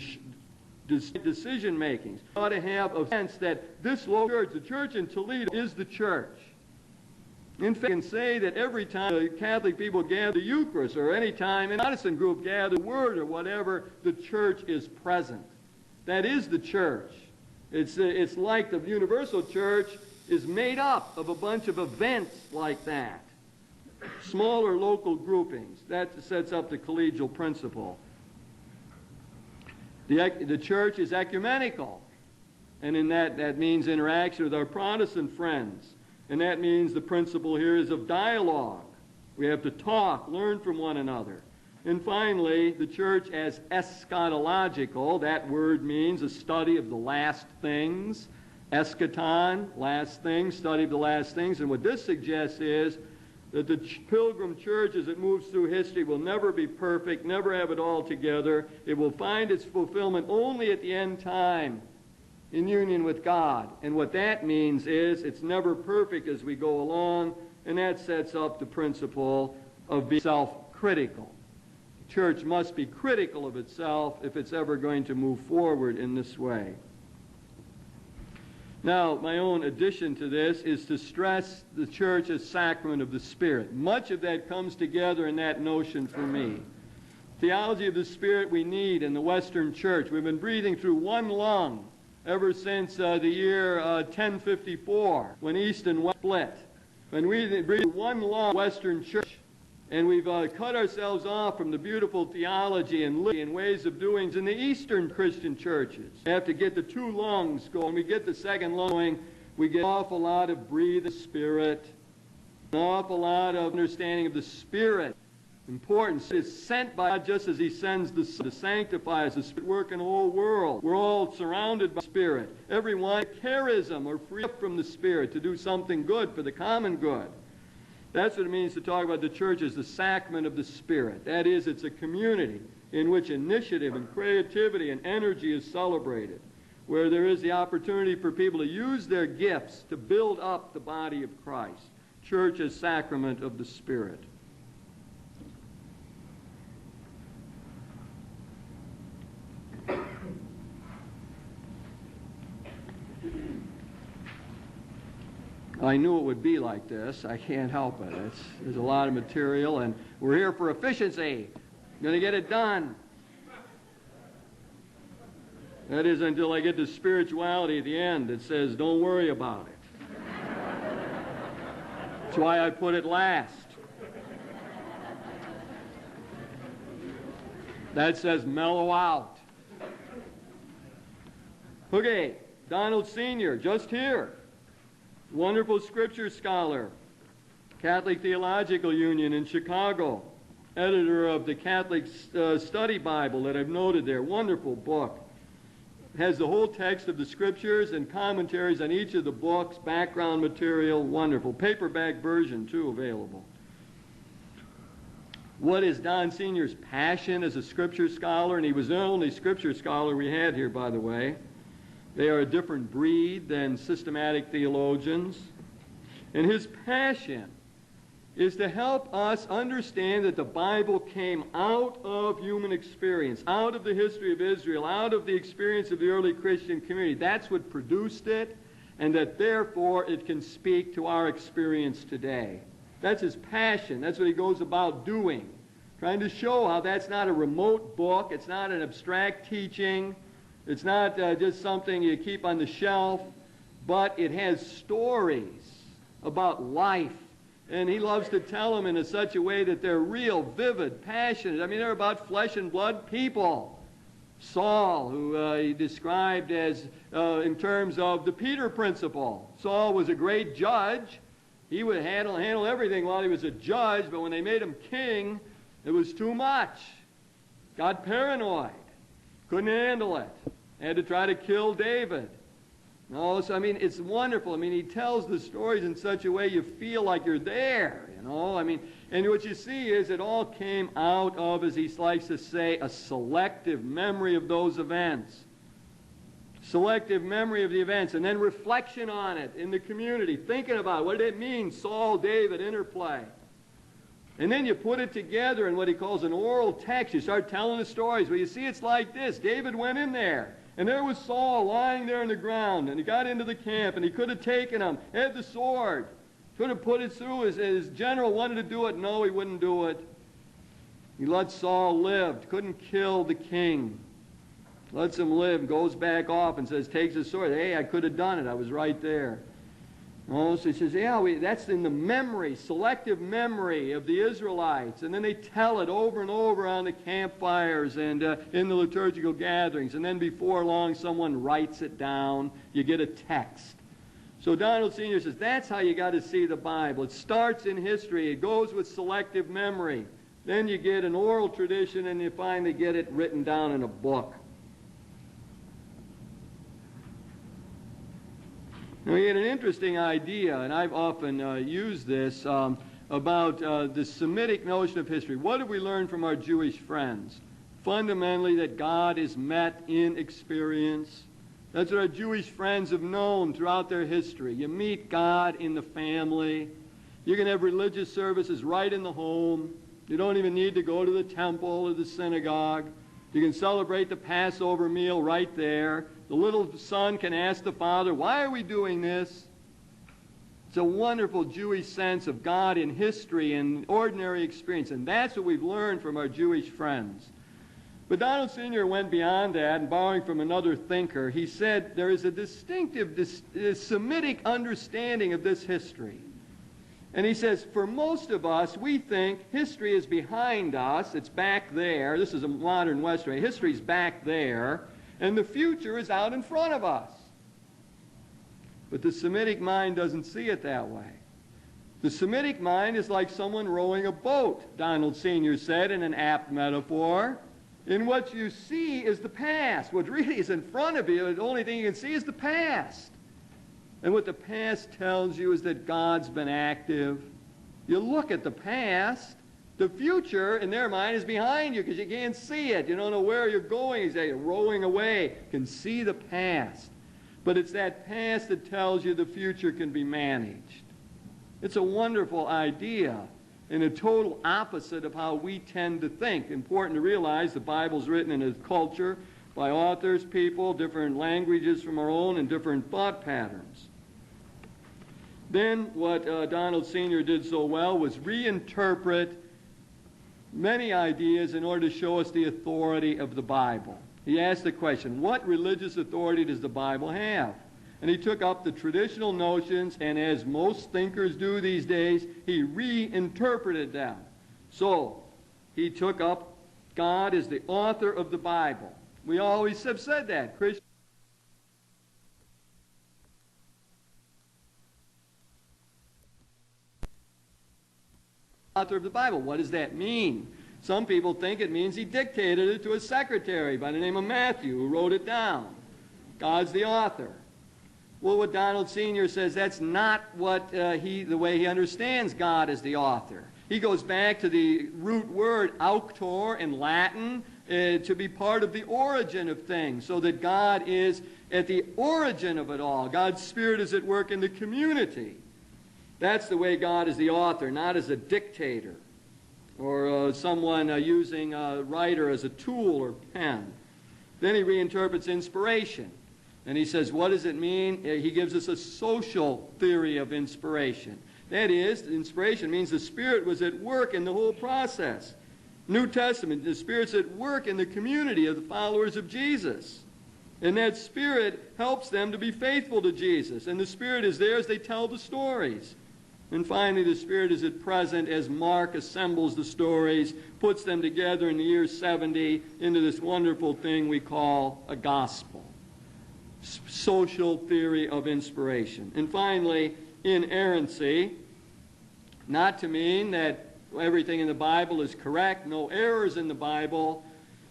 decision makings. We ought to have a sense that this local church, the church in Toledo, is the church. In fact, I can say that every time the Catholic people gather the Eucharist, or any time an Protestant group gather the Word or whatever, the church is present. That is the church. It's like the universal church is made up of a bunch of events like that. Smaller local groupings. That sets up the collegial principle. The church is ecumenical. And in that means interaction with our Protestant friends. And that means the principle here is of dialogue. We have to talk, learn from one another. And finally, the church as eschatological. That word means a study of the last things. Eschaton, last things, study of the last things. And what this suggests is that the pilgrim church, as it moves through history, will never be perfect, never have it all together. It will find its fulfillment only at the end time in union with God. And what that means is it's never perfect as we go along, and that sets up the principle of being self-critical. The church must be critical of itself if it's ever going to move forward in this way. Now, my own addition to this is to stress the church as sacrament of the Spirit. Much of that comes together in that notion for me. Theology of the Spirit we need in the Western church. We've been breathing through one lung ever since the year 1054, when East and West split. When we breathe one lung Western church, and we've cut ourselves off from the beautiful theology and ways of doing in the Eastern Christian churches. We have to get the two lungs going. We get the second lung going, we get an awful lot of breathing Spirit, an awful lot of understanding of the Spirit. Importance is sent by God just as He sends the Son to sanctify us. The Spirit work in the whole world. We're all surrounded by the Spirit. Everyone charism or free from the Spirit to do something good for the common good. That's what it means to talk about the church as the sacrament of the Spirit. That is, it's a community in which initiative and creativity and energy is celebrated, where there is the opportunity for people to use their gifts to build up the body of Christ. Church as sacrament of the Spirit. I knew it would be like this. I can't help it. There's a lot of material, and we're here for efficiency. Going to get it done. That is until I get to spirituality at the end. It says, don't worry about it. That's why I put it last. That says, mellow out. Okay, Donald Sr., just here. Wonderful scripture scholar, Catholic Theological Union in Chicago, editor of the Catholic Study Bible that I've noted there. Wonderful book. Has the whole text of the scriptures and commentaries on each of the books, background material, wonderful. Paperback version, too, available. What is Don Sr.'s passion as a scripture scholar? And he was the only scripture scholar we had here, by the way. They are a different breed than systematic theologians. And his passion is to help us understand that the Bible came out of human experience, out of the history of Israel, out of the experience of the early Christian community. That's what produced it, and that therefore it can speak to our experience today. That's his passion. That's what he goes about doing, trying to show how that's not a remote book. It's not an abstract teaching. It's not just something you keep on the shelf, but it has stories about life. And he loves to tell them in such a way that they're real, vivid, passionate. I mean, they're about flesh and blood people. Saul, who he described as, in terms of the Peter principle. Saul was a great judge. He would handle everything while he was a judge, but when they made him king, it was too much. Got paranoid. Couldn't handle it. Had to try to kill David. No, so I mean, it's wonderful. I mean, he tells the stories in such a way you feel like you're there, you know. I mean, and what you see is it all came out of, as he likes to say, a selective memory of those events. Selective memory of the events, and then reflection on it in the community, thinking about what did it mean, Saul, David, interplay. And then you put it together in what he calls an oral text. You start telling the stories. Well, you see, it's like this. David went in there. And there was Saul lying there on the ground, and he got into the camp, and he could have taken him, had the sword, could have put it through. His general wanted to do it. No, he wouldn't do it. He let Saul live, couldn't kill the king. Lets him live, goes back off and says, takes his sword. Hey, I could have done it. I was right there. Oh, so he says, yeah, that's in the memory, selective memory of the Israelites. And then they tell it over and over on the campfires and in the liturgical gatherings. And then before long, someone writes it down. You get a text. So Donald Sr. says, that's how you got to see the Bible. It starts in history. It goes with selective memory. Then you get an oral tradition, and you finally get it written down in a book. Now, he had an interesting idea, and I've often used this, about the Semitic notion of history. What have we learned from our Jewish friends? Fundamentally, that God is met in experience. That's what our Jewish friends have known throughout their history. You meet God in the family. You can have religious services right in the home. You don't even need to go to the temple or the synagogue. You can celebrate the Passover meal right there. The little son can ask the father, why are we doing this? It's a wonderful Jewish sense of God in history and ordinary experience, and that's what we've learned from our Jewish friends. But Donald Sr. went beyond that, and borrowing from another thinker, he said there is a distinctive Semitic understanding of this history. And he says, for most of us, we think history is behind us. It's back there. This is a modern Western. History's back there. And the future is out in front of us. But the Semitic mind doesn't see it that way. The Semitic mind is like someone rowing a boat, Donald Sr. said in an apt metaphor. And what you see is the past. What really is in front of you, the only thing you can see is the past. And what the past tells you is that God's been active. You look at the past. The future, in their mind, is behind you because you can't see it. You don't know where you're going. You're rowing away. You can see the past. But it's that past that tells you the future can be managed. It's a wonderful idea and a total opposite of how we tend to think. Important to realize the Bible's written in a culture by authors, people, different languages from our own, and different thought patterns. Then what Donald Sr. did so well was reinterpret many ideas in order to show us the authority of the Bible. He asked the question, what religious authority does the Bible have? And he took up the traditional notions, and as most thinkers do these days, he reinterpreted them. So he took up God as the author of the Bible. We always have said that. Christians author of the Bible. What does that mean? Some people think it means he dictated it to a secretary by the name of Matthew who wrote it down. God's the author. Well, what Donald Sr. says, that's not what the way he understands God as the author. He goes back to the root word auctor in Latin to be part of the origin of things, so that God is at the origin of it all. God's Spirit is at work in the community. That's the way God is the author, not as a dictator or someone using a writer as a tool or pen. Then he reinterprets inspiration. And he says, what does it mean? He gives us a social theory of inspiration. That is, inspiration means the Spirit was at work in the whole process. New Testament, the Spirit's at work in the community of the followers of Jesus. And that Spirit helps them to be faithful to Jesus. And the Spirit is there as they tell the stories. And finally, the Spirit is at present as Mark assembles the stories, puts them together in the year 70 into this wonderful thing we call a gospel. Social theory of inspiration. And finally, inerrancy, not to mean that everything in the Bible is correct, no errors in the Bible,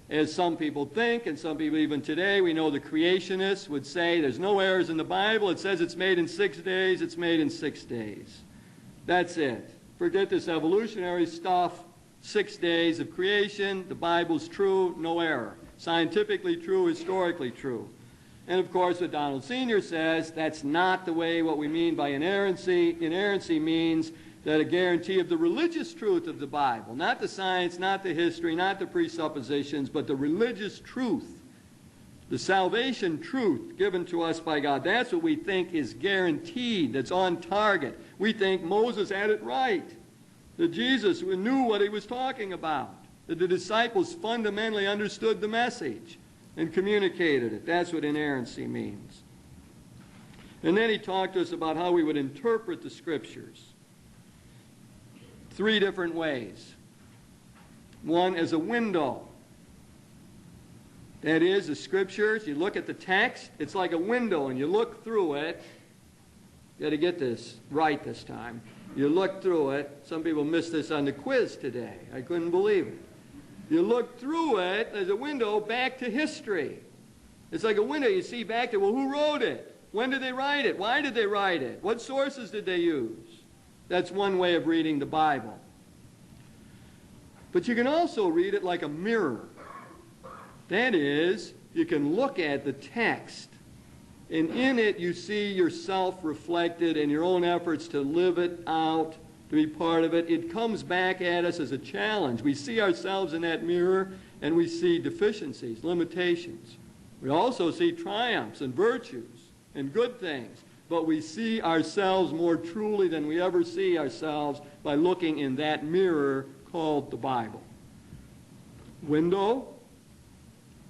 as some people think, and some people even today, we know the creationists would say there's no errors in the Bible, it says it's made in 6 days, it's made in 6 days. That's it. Forget this evolutionary stuff. 6 days of creation, the Bible's true, no error. Scientifically true, historically true. And of course, what Donald Sr. says, that's not the way what we mean by inerrancy. Inerrancy means that a guarantee of the religious truth of the Bible, not the science, not the history, not the presuppositions, but the religious truth, the salvation truth given to us by God. That's what we think is guaranteed, that's on target. We think Moses had it right, that Jesus knew what he was talking about, that the disciples fundamentally understood the message and communicated it. That's what inerrancy means. And then he talked to us about how we would interpret the Scriptures. 3 different ways. One as a window. That is, the Scriptures, you look at the text, it's like a window, and you look through it. You got to get this right this time. You look through it. Some people missed this on the quiz today. I couldn't believe it. You look through it as a window back to history. It's like a window you see back to, well, who wrote it? When did they write it? Why did they write it? What sources did they use? That's one way of reading the Bible. But you can also read it like a mirror. That is, you can look at the text, and in it you see yourself reflected in your own efforts to live it out, to be part of it. It comes back at us as a challenge. We see ourselves in that mirror, and we see deficiencies, limitations. We also see triumphs and virtues and good things. But we see ourselves more truly than we ever see ourselves by looking in that mirror called the Bible. Window,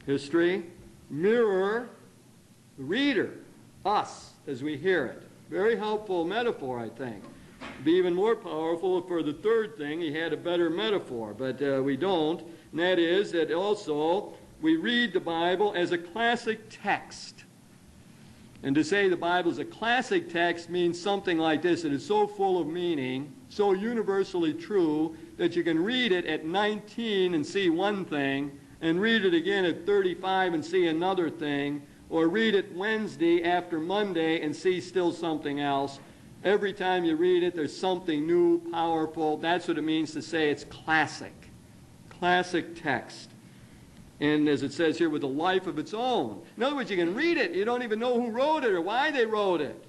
history, mirror, reader, us as we hear it. Very helpful metaphor, I think. Be even more powerful for the third thing. He had a better metaphor, but we don't. And that is that also we read the Bible as a classic text. And to say the Bible is a classic text means something like this. It is so full of meaning, so universally true, that you can read it at 19 and see one thing, and read it again at 35 and see another thing, or read it Wednesday after Monday and see still something else. Every time you read it, there's something new, powerful. That's what it means to say it's classic. Classic text. And as it says here, with a life of its own. In other words, you can read it. You don't even know who wrote it or why they wrote it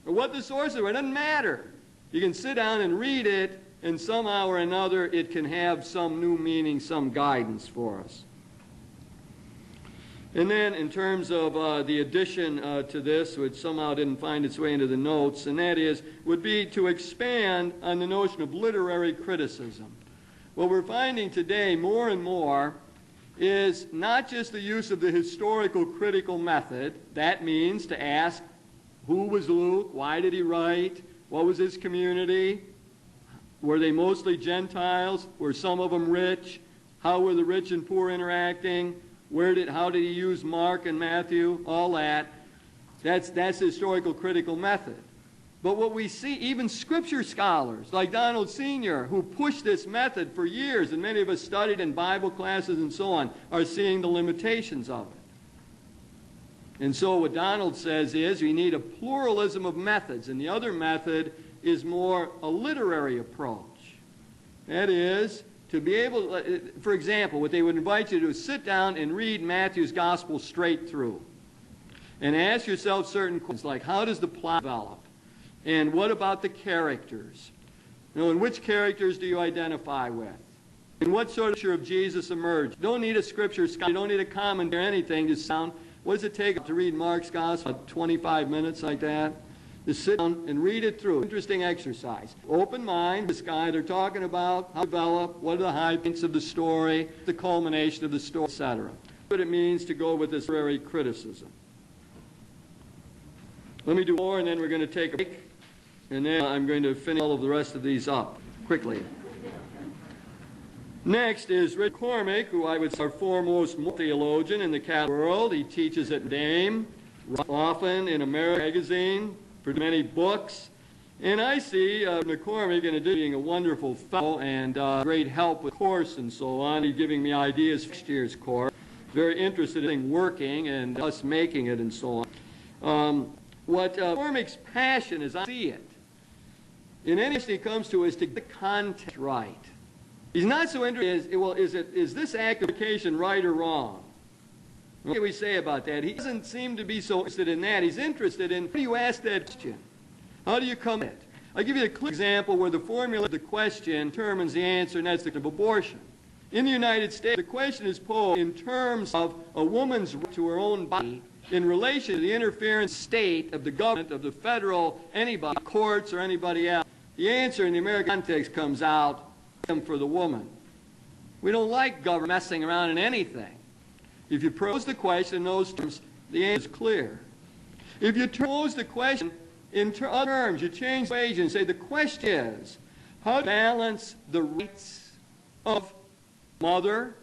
or what the sources were. It doesn't matter. You can sit down and read it, and somehow or another it can have some new meaning, some guidance for us. And then in terms of the addition to this, which somehow didn't find its way into the notes, and that is, would be to expand on the notion of literary criticism. What we're finding today more and more is not just the use of the historical critical method. That means to ask, who was Luke? Why did he write? What was his community? Were they mostly Gentiles? Were some of them rich? How were the rich and poor interacting? How did he use Mark and Matthew? All that. That's the historical critical method. But what we see, even Scripture scholars like Donald Sr., who pushed this method for years, and many of us studied in Bible classes and so on, are seeing the limitations of it. And so what Donald says is we need a pluralism of methods, and the other method is more a literary approach. That is, to be able, for example, what they would invite you to do is sit down and read Matthew's Gospel straight through and ask yourself certain questions like, how does the plot develop? And what about the characters? And which characters do you identify with? And what sort of picture of Jesus emerged? You don't need a scripture scholar, you don't need a commentary or anything to sound. What does it take to read Mark's Gospel? About 25 minutes like that? Just sit down and read it through. Interesting exercise. Open mind. This guy, they're talking about how to develop, what are the high points of the story, the culmination of the story, etc. What it means to go with this literary criticism. Let me do more, and then we're going to take a break. And then I'm going to finish all of the rest of these up quickly. Next is Rick McCormick, who I would say is our foremost theologian in the Catholic world. He teaches at Dame, often in American Magazine, for many books. And I see McCormick, in addition to being a wonderful fellow and great help with course and so on, he's giving me ideas for next year's course. Very interested in working and us making it and so on. What McCormick's passion is, I see it. In anything he comes to is to get the context right. He's not so interested in, well, is this application right or wrong? What can we say about that? He doesn't seem to be so interested in that. He's interested in, how do you ask that question? How do you come at it? I'll give you a clear example where the formula of the question determines the answer, and that's the of abortion. In the United States, the question is posed in terms of a woman's right to her own body in relation to the interference state of the government, of the federal, anybody, courts, or anybody else. The answer in the American context comes out for the woman. We don't like government messing around in anything. If you pose the question in those terms, the answer is clear. If you pose the question in other terms, you change the equation and say the question is, how to balance the rights of mother,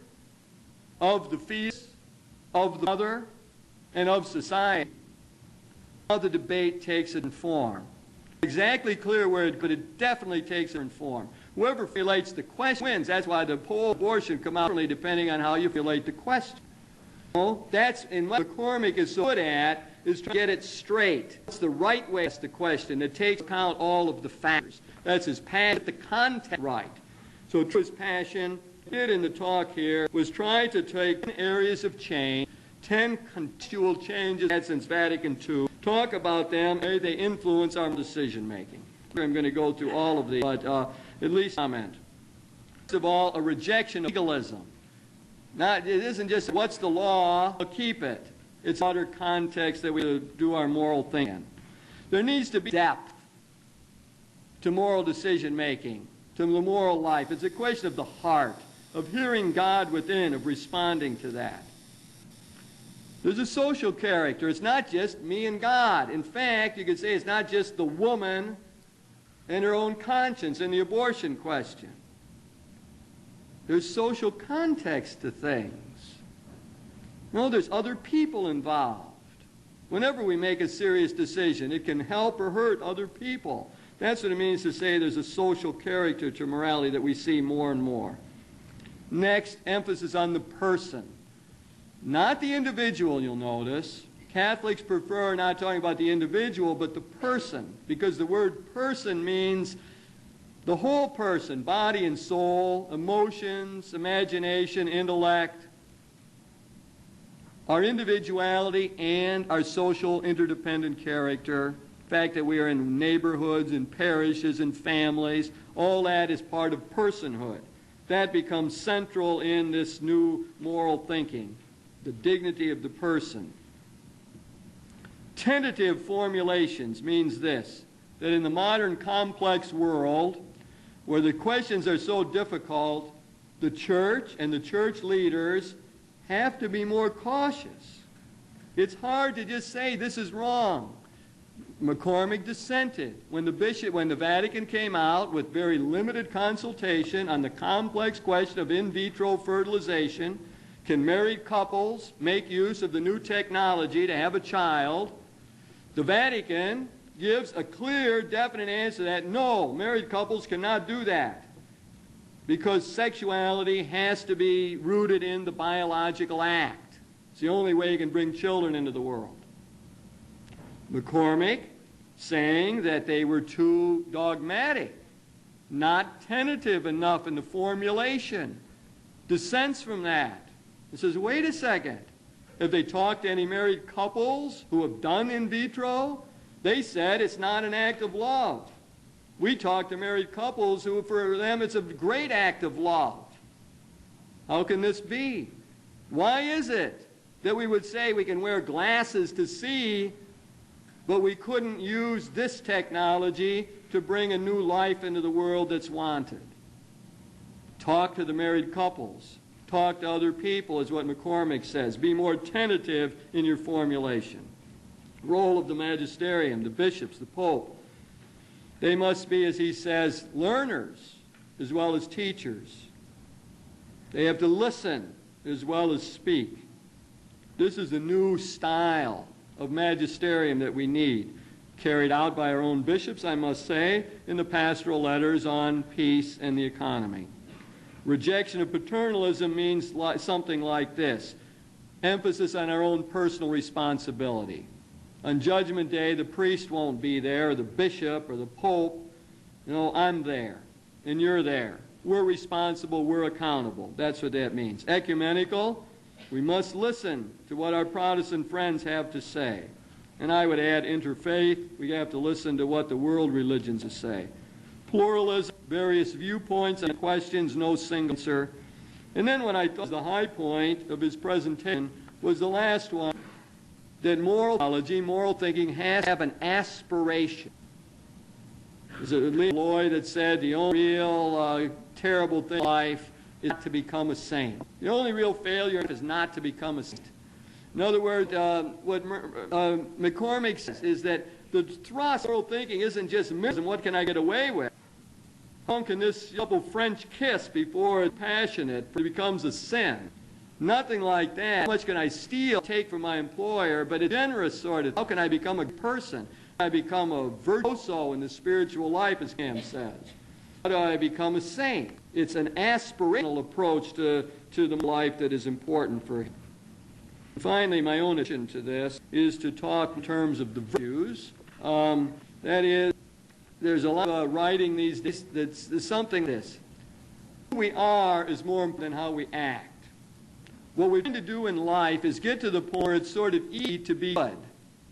of the fetus, of the mother, and of society. How the debate takes it in form. Exactly clear where it could, it definitely takes it in form. Whoever formulates the question wins. That's why the poll abortion come out differently depending on how you formulate the question. Well, that's in what McCormick is so good at, is to get it straight. It's the right way to ask the question that takes account all of the factors. That's his passion, the content right. So his passion, did in the talk here, was trying to take 10 areas of change, 10 contextual changes since Vatican II, talk about them, how they influence our decision making. I'm going to go through all of these, but at least comment. First of all, a rejection of legalism. It isn't just what's the law, we'll keep it. It's utter context that we do our moral thinking. There needs to be depth to moral decision making, to the moral life. It's a question of the heart, of hearing God within, of responding to that. There's a social character. It's not just me and God. In fact, you could say it's not just the woman and her own conscience in the abortion question. There's social context to things. No, there's other people involved. Whenever we make a serious decision, it can help or hurt other people. That's what it means to say there's a social character to morality that we see more and more. Next, emphasis on the person. Not the individual, you'll notice. Catholics prefer not talking about the individual, but the person, because the word person means the whole person, body and soul, emotions, imagination, intellect, our individuality, and our social interdependent character. The fact that we are in neighborhoods and parishes and families, all that is part of personhood. That becomes central in this new moral thinking, the dignity of the person. Tentative formulations means this, that in the modern complex world, where the questions are so difficult, the church and the church leaders have to be more cautious. It's hard to just say this is wrong. McCormick dissented when the Vatican came out with very limited consultation on the complex question of in vitro fertilization. Can married couples make use of the new technology to have a child? The Vatican gives a clear, definite answer to that. No, married couples cannot do that because sexuality has to be rooted in the biological act. It's the only way you can bring children into the world. McCormick saying that they were too dogmatic, not tentative enough in the formulation, dissents from that. He says, wait a second. Have they talked to any married couples who have done in vitro? They said it's not an act of love. We talk to married couples who, for them, it's a great act of love. How can this be? Why is it that we would say we can wear glasses to see, but we couldn't use this technology to bring a new life into the world that's wanted? Talk to the married couples. Talk to other people, is what McCormick says. Be more tentative in your formulation. Role of the magisterium, the bishops, the pope. They must be, as he says, learners as well as teachers. They have to listen as well as speak. This is a new style of magisterium that we need, carried out by our own bishops, I must say, in the pastoral letters on peace and the economy. Rejection of paternalism means something like this: emphasis on our own personal responsibility. On Judgment Day, the priest won't be there, or the bishop, or the pope. You know, I'm there, and you're there. We're responsible, we're accountable. That's what that means. Ecumenical, we must listen to what our Protestant friends have to say. And I would add interfaith, we have to listen to what the world religions say. Pluralism, various viewpoints and questions, no single answer. And then what I thought was the high point of his presentation was the last one, that moral theology, moral thinking, has to have an aspiration. Is it Lloyd that said the only real terrible thing in life is not to become a saint? The only real failure is not to become a saint. In other words, what McCormick says is that the thrust of moral thinking isn't just mysticism, what can I get away with? How long can this simple French kiss before it's passionate, it becomes a sin? Nothing like that. How much can I steal, take from my employer? But a generous sort of, how can I become a person? How do I become a virtuoso in the spiritual life, as Cam says? How do I become a saint? It's an aspirational approach to the life that is important for him. Finally, my own addition to this is to talk in terms of the virtues. That is, there's a lot of writing these days that's something this. Who we are is more important than how we act. What we're trying to do in life is get to the point where it's sort of easy to be good.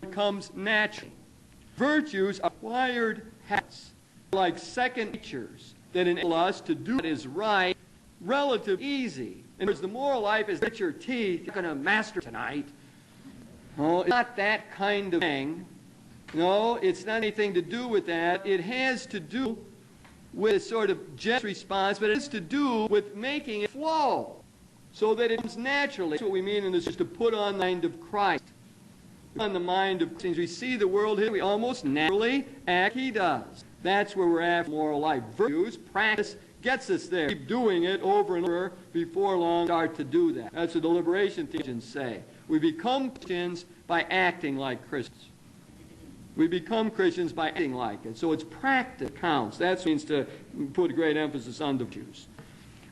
It comes naturally. Virtues are acquired habits, like second natures, that enable us to do what is right, relatively easy. In other words, the moral life is grit your teeth, you're going to master tonight. Oh, it's not that kind of thing. No, it's not anything to do with that. It has to do with a sort of generous response, but it has to do with making it flow so that it comes naturally. That's what we mean in this, is to put on the mind of Christ. On the mind of Christ. We see the world here, we almost naturally act, he does. That's where we're at moral life. Virtues, practice, gets us there. Keep doing it over and over, before long start to do that. That's what the liberation theologians say. We become Christians by acting like Christians. We become Christians by acting like it. So it's practice that counts. That means to put a great emphasis on the virtues.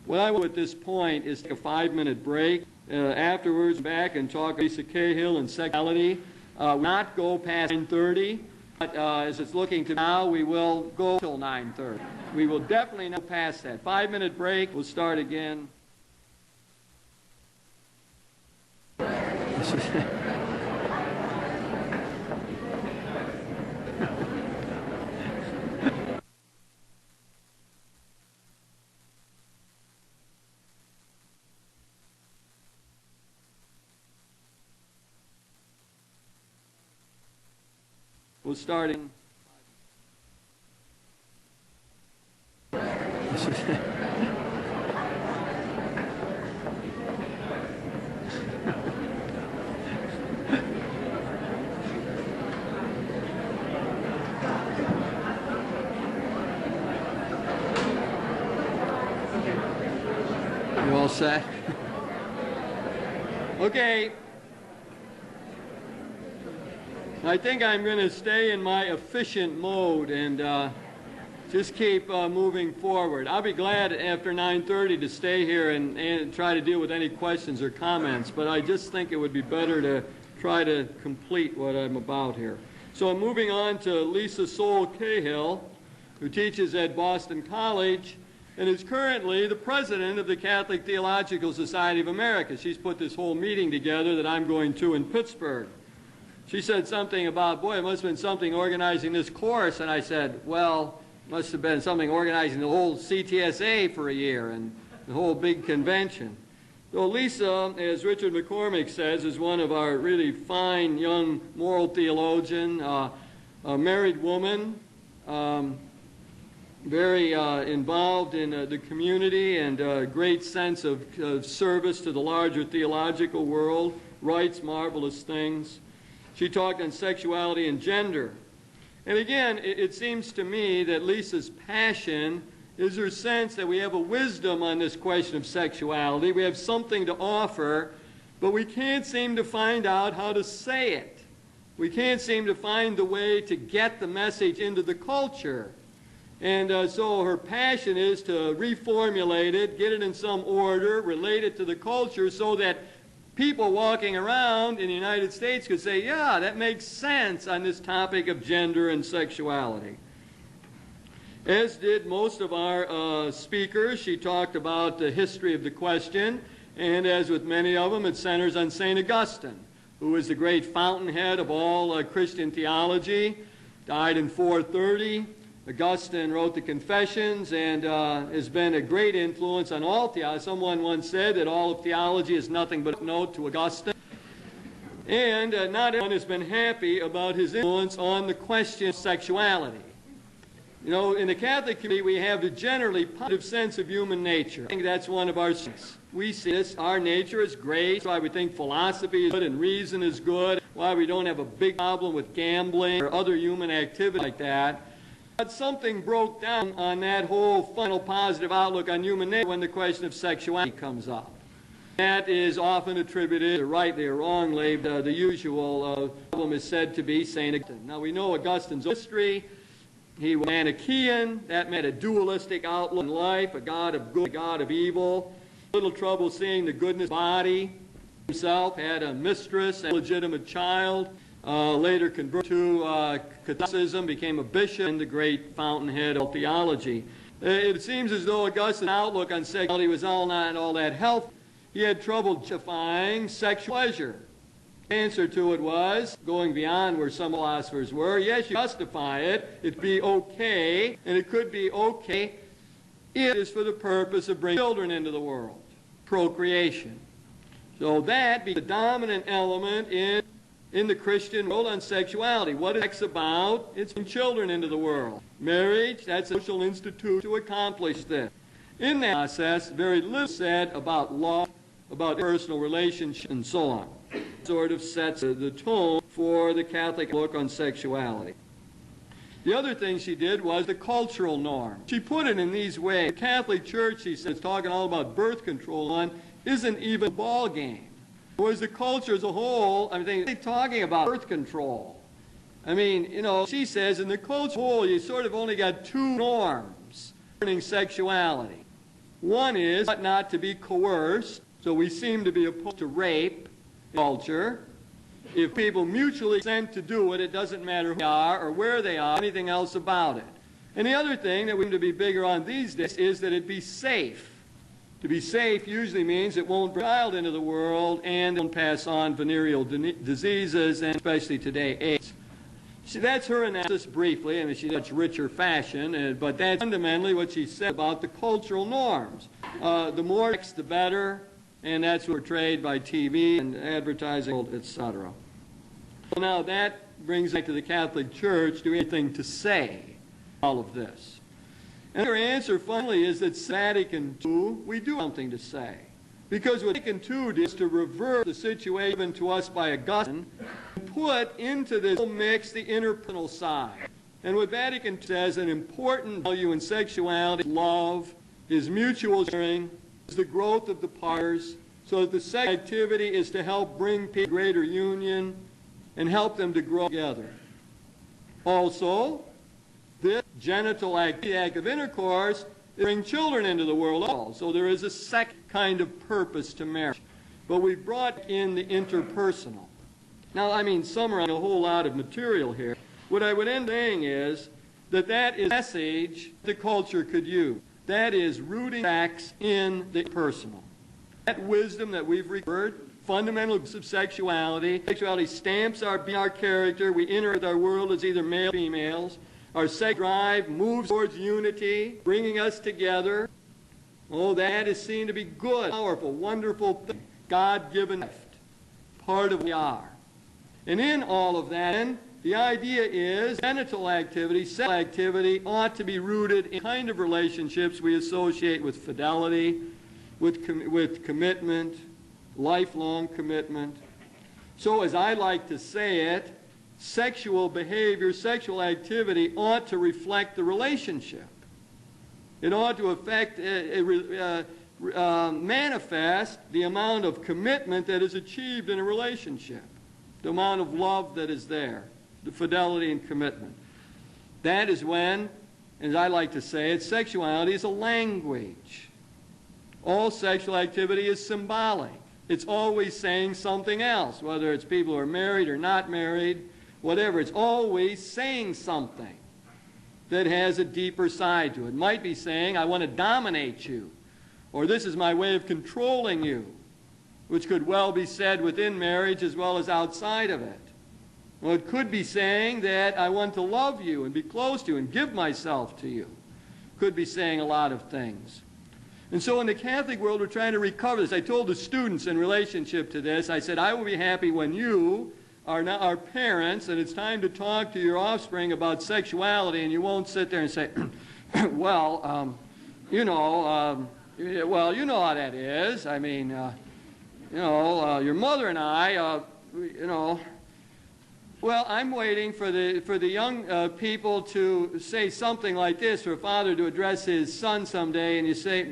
What I will at this point is take a 5-minute break. Afterwards, back and talk Lisa Cahill and sexuality. Not go past 9:30, but as it's looking to now, we will go till 9:30. We will definitely not pass that. 5-minute break. We'll start again. We'll start in. You all set? Okay. I think I'm going to stay in my efficient mode and just keep moving forward. I'll be glad after 9:30 to stay here and try to deal with any questions or comments, but I just think it would be better to try to complete what I'm about here. So I'm moving on to Lisa Soul Cahill, who teaches at Boston College and is currently the president of the Catholic Theological Society of America. She's put this whole meeting together that I'm going to in Pittsburgh. she said something about, boy, it must have been something organizing this course. And I said, well, it must have been something organizing the whole CTSA for a year and the whole big convention. So Lisa, as Richard McCormick says, is one of our really fine young moral theologian, a married woman, very involved in the community and a great sense of service to the larger theological world, writes marvelous things. She talked on sexuality and gender. And again, it seems to me that Lisa's passion is her sense that we have a wisdom on this question of sexuality. We have something to offer, but we can't seem to find out how to say it. We can't seem to find the way to get the message into the culture. And so her passion is to reformulate it, get it in some order, relate it to the culture so that people walking around in the United States could say, yeah, that makes sense on this topic of gender and sexuality. As did most of our speakers, she talked about the history of the question, and as with many of them, it centers on St. Augustine, who was the great fountainhead of all Christian theology, died in 430. Augustine wrote the Confessions and has been a great influence on all theology. Someone once said that all of theology is nothing but a note to Augustine. And not everyone has been happy about his influence on the question of sexuality. You know, in the Catholic community, we have a generally positive sense of human nature. I think that's one of our strengths. We see this, our nature is great. That's why we think philosophy is good and reason is good. Why we don't have a big problem with gambling or other human activity like that. But something broke down on that whole final positive outlook on human nature when the question of sexuality comes up. That is often attributed, rightly or wrongly, the usual problem is said to be St. Augustine. Now we know Augustine's history. He was Manichaean. That meant a dualistic outlook on life, a God of good, a God of evil. Little trouble seeing the goodness of the body. Himself had a mistress, a legitimate child. Later converted to Catholicism, became a bishop, and the great fountainhead of theology. It seems as though Augustine's outlook on sexuality was not all that healthy. He had trouble justifying sexual pleasure. The answer to it was, going beyond where some philosophers were, yes, you justify it, it'd be okay, and it could be okay if it is for the purpose of bringing children into the world, procreation. So that be the dominant element in the Christian world on sexuality. What is sex about? It's bringing children into the world. Marriage, that's a social institution to accomplish this. In that process, very little said about law, about personal relationships, and so on. Sort of sets the tone for the Catholic look on sexuality. The other thing she did was the cultural norm. She put it in these ways. The Catholic Church, she says, talking all about birth control isn't even a ball game. Whereas the culture as a whole, they're talking about birth control. She says in the culture as a whole, you sort of only got two norms concerning sexuality. One is not to be coerced, so we seem to be opposed to rape in culture. If people mutually consent to do it, it doesn't matter who they are or where they are, anything else about it. And the other thing that we seem to be bigger on these days is that it be safe. To be safe usually means it won't bring a child into the world and it won't pass on venereal diseases, and especially today, AIDS. That's her analysis briefly. She's in a much richer fashion, but that's fundamentally what she said about the cultural norms. The more sex, the better, and that's portrayed by TV and advertising, etc. So now that brings us to the Catholic Church. Do we have anything to say all of this? And her answer, finally, is that Vatican II, we do have something to say. Because what Vatican II did is to reverse the situation given to us by Augustine and put into this whole mix the interpersonal side. And what Vatican II says, an important value in sexuality is love, is mutual sharing, is the growth of the partners, so that the sexual activity is to help bring people to greater union and help them to grow together. Also, this genital activity, act of intercourse, bring children into the world also. So there is a second kind of purpose to marriage. But we brought in the interpersonal. Now, summarizing a whole lot of material here. What I would end saying is that is a message the culture could use. That is rooting sex in the personal. That wisdom that we've referred fundamental of sexuality. Sexuality stamps our character. We enter our world as either male or females. Our sex drive moves towards unity, bringing us together. Oh, that is seen to be good, powerful, wonderful thing, God-given gift, part of who we are. And in all of that, the idea is genital activity, sexual activity, ought to be rooted in the kind of relationships we associate with fidelity, with commitment, lifelong commitment. So as I like to say it, sexual behavior, sexual activity ought to reflect the relationship. It ought to manifest the amount of commitment that is achieved in a relationship, the amount of love that is there, the fidelity and commitment. That is when, as I like to say it, sexuality is a language. All sexual activity is symbolic. It's always saying something else, whether it's people who are married or not married, whatever. It's always saying something that has a deeper side to it. It might be saying, I want to dominate you, or this is my way of controlling you, which could well be said within marriage as well as outside of it. Well, it could be saying that I want to love you and be close to you and give myself to you. Could be saying a lot of things. And so in the Catholic world, we're trying to recover this. I told the students in relationship to this, I said, I will be happy when you are not our parents and it's time to talk to your offspring about sexuality, and you won't sit there and say, well, you know how that is. I mean, your mother and I, Well, I'm waiting for the young people to say something like this, for a father to address his son someday, and you say,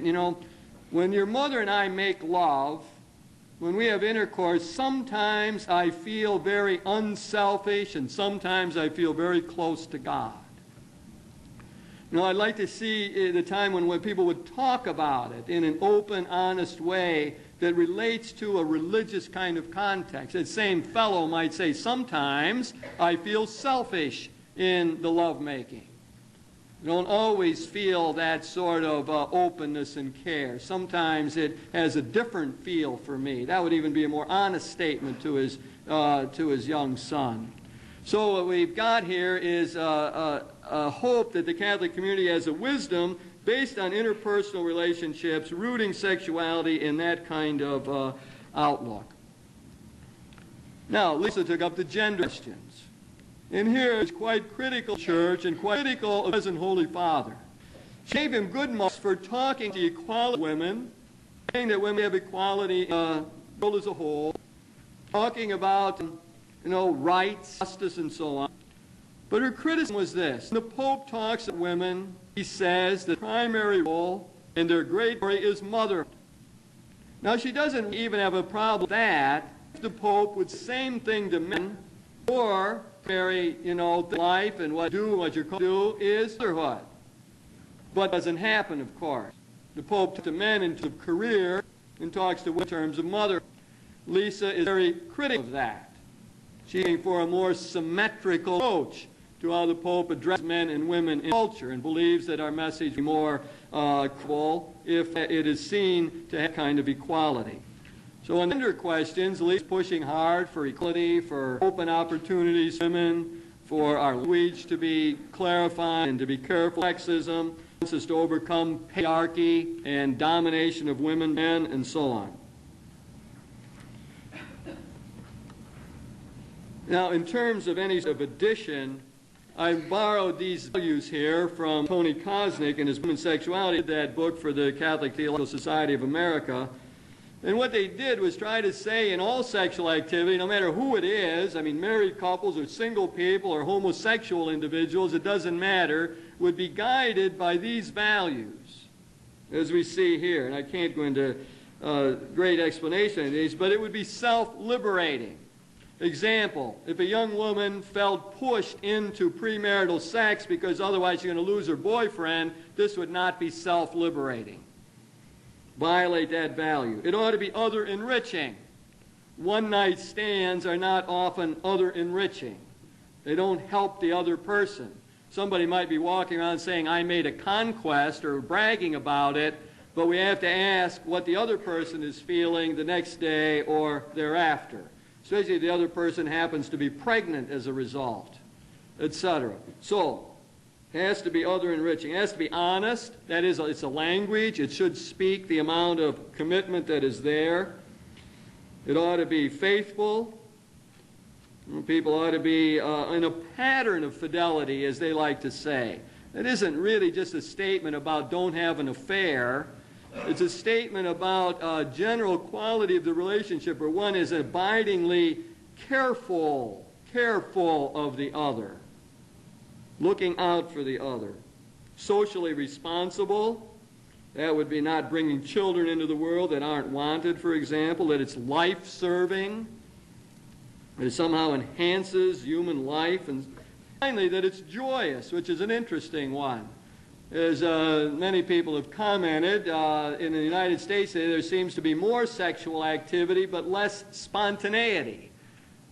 when your mother and I make love, when we have intercourse, sometimes I feel very unselfish, and sometimes I feel very close to God. I'd like to see the time when people would talk about it in an open, honest way that relates to a religious kind of context. That same fellow might say, sometimes I feel selfish in the lovemaking. I don't always feel that sort of openness and care. Sometimes it has a different feel for me. That would even be a more honest statement to his young son. So what we've got here is a hope that the Catholic community has a wisdom based on interpersonal relationships, rooting sexuality in that kind of outlook. Now, Lisa took up the gender questions. And here is quite critical of the Church and quite critical of the present Holy Father. She gave him good marks for talking to equality of women, saying that women have equality in the world as a whole, talking about rights, justice, and so on. But her criticism was this. When the Pope talks of women, he says the primary role in their great glory is motherhood. Now, she doesn't even have a problem with that if the Pope would say the same thing to men, or marry, life and what you're called to do is motherhood. But it doesn't happen, of course. The Pope talks to men in terms of career and talks to women in terms of motherhood. Lisa is very critical of that. She's looking for a more symmetrical approach to how the Pope addresses men and women in culture, and believes that our message will be more credible if it is seen to have kind of equality. So on gender questions, Lisa's pushing hard for equality, for open opportunities for women, for our language to be clarified and to be careful. Sexism wants us to overcome patriarchy and domination of women, men, and so on. Now, in terms of any sort of addition, I borrowed these values here from Tony Kosnick in his Women's Sexuality, that book for the Catholic Theological Society of America. And what they did was try to say in all sexual activity, no matter who it is, married couples or single people or homosexual individuals, it doesn't matter, would be guided by these values, as we see here. And I can't go into great explanation of these, but it would be self-liberating. Example, if a young woman felt pushed into premarital sex because otherwise she's going to lose her boyfriend, this would not be self-liberating. Violate that value. It ought to be other enriching. One-night stands are not often other enriching. They don't help the other person. Somebody might be walking around saying, I made a conquest, or bragging about it, but we have to ask what the other person is feeling the next day or thereafter, especially if the other person happens to be pregnant as a result, etc. So, it has to be other enriching. It has to be honest. That is, it's a language. It should speak the amount of commitment that is there. It ought to be faithful. People ought to be in a pattern of fidelity, as they like to say. It isn't really just a statement about don't have an affair. It's a statement about general quality of the relationship, where one is abidingly careful of the other, looking out for the other. Socially responsible. That would be not bringing children into the world that aren't wanted, for example, that it's life-serving, that it somehow enhances human life, and finally that it's joyous, which is an interesting one. As many people have commented, in the United States there seems to be more sexual activity but less spontaneity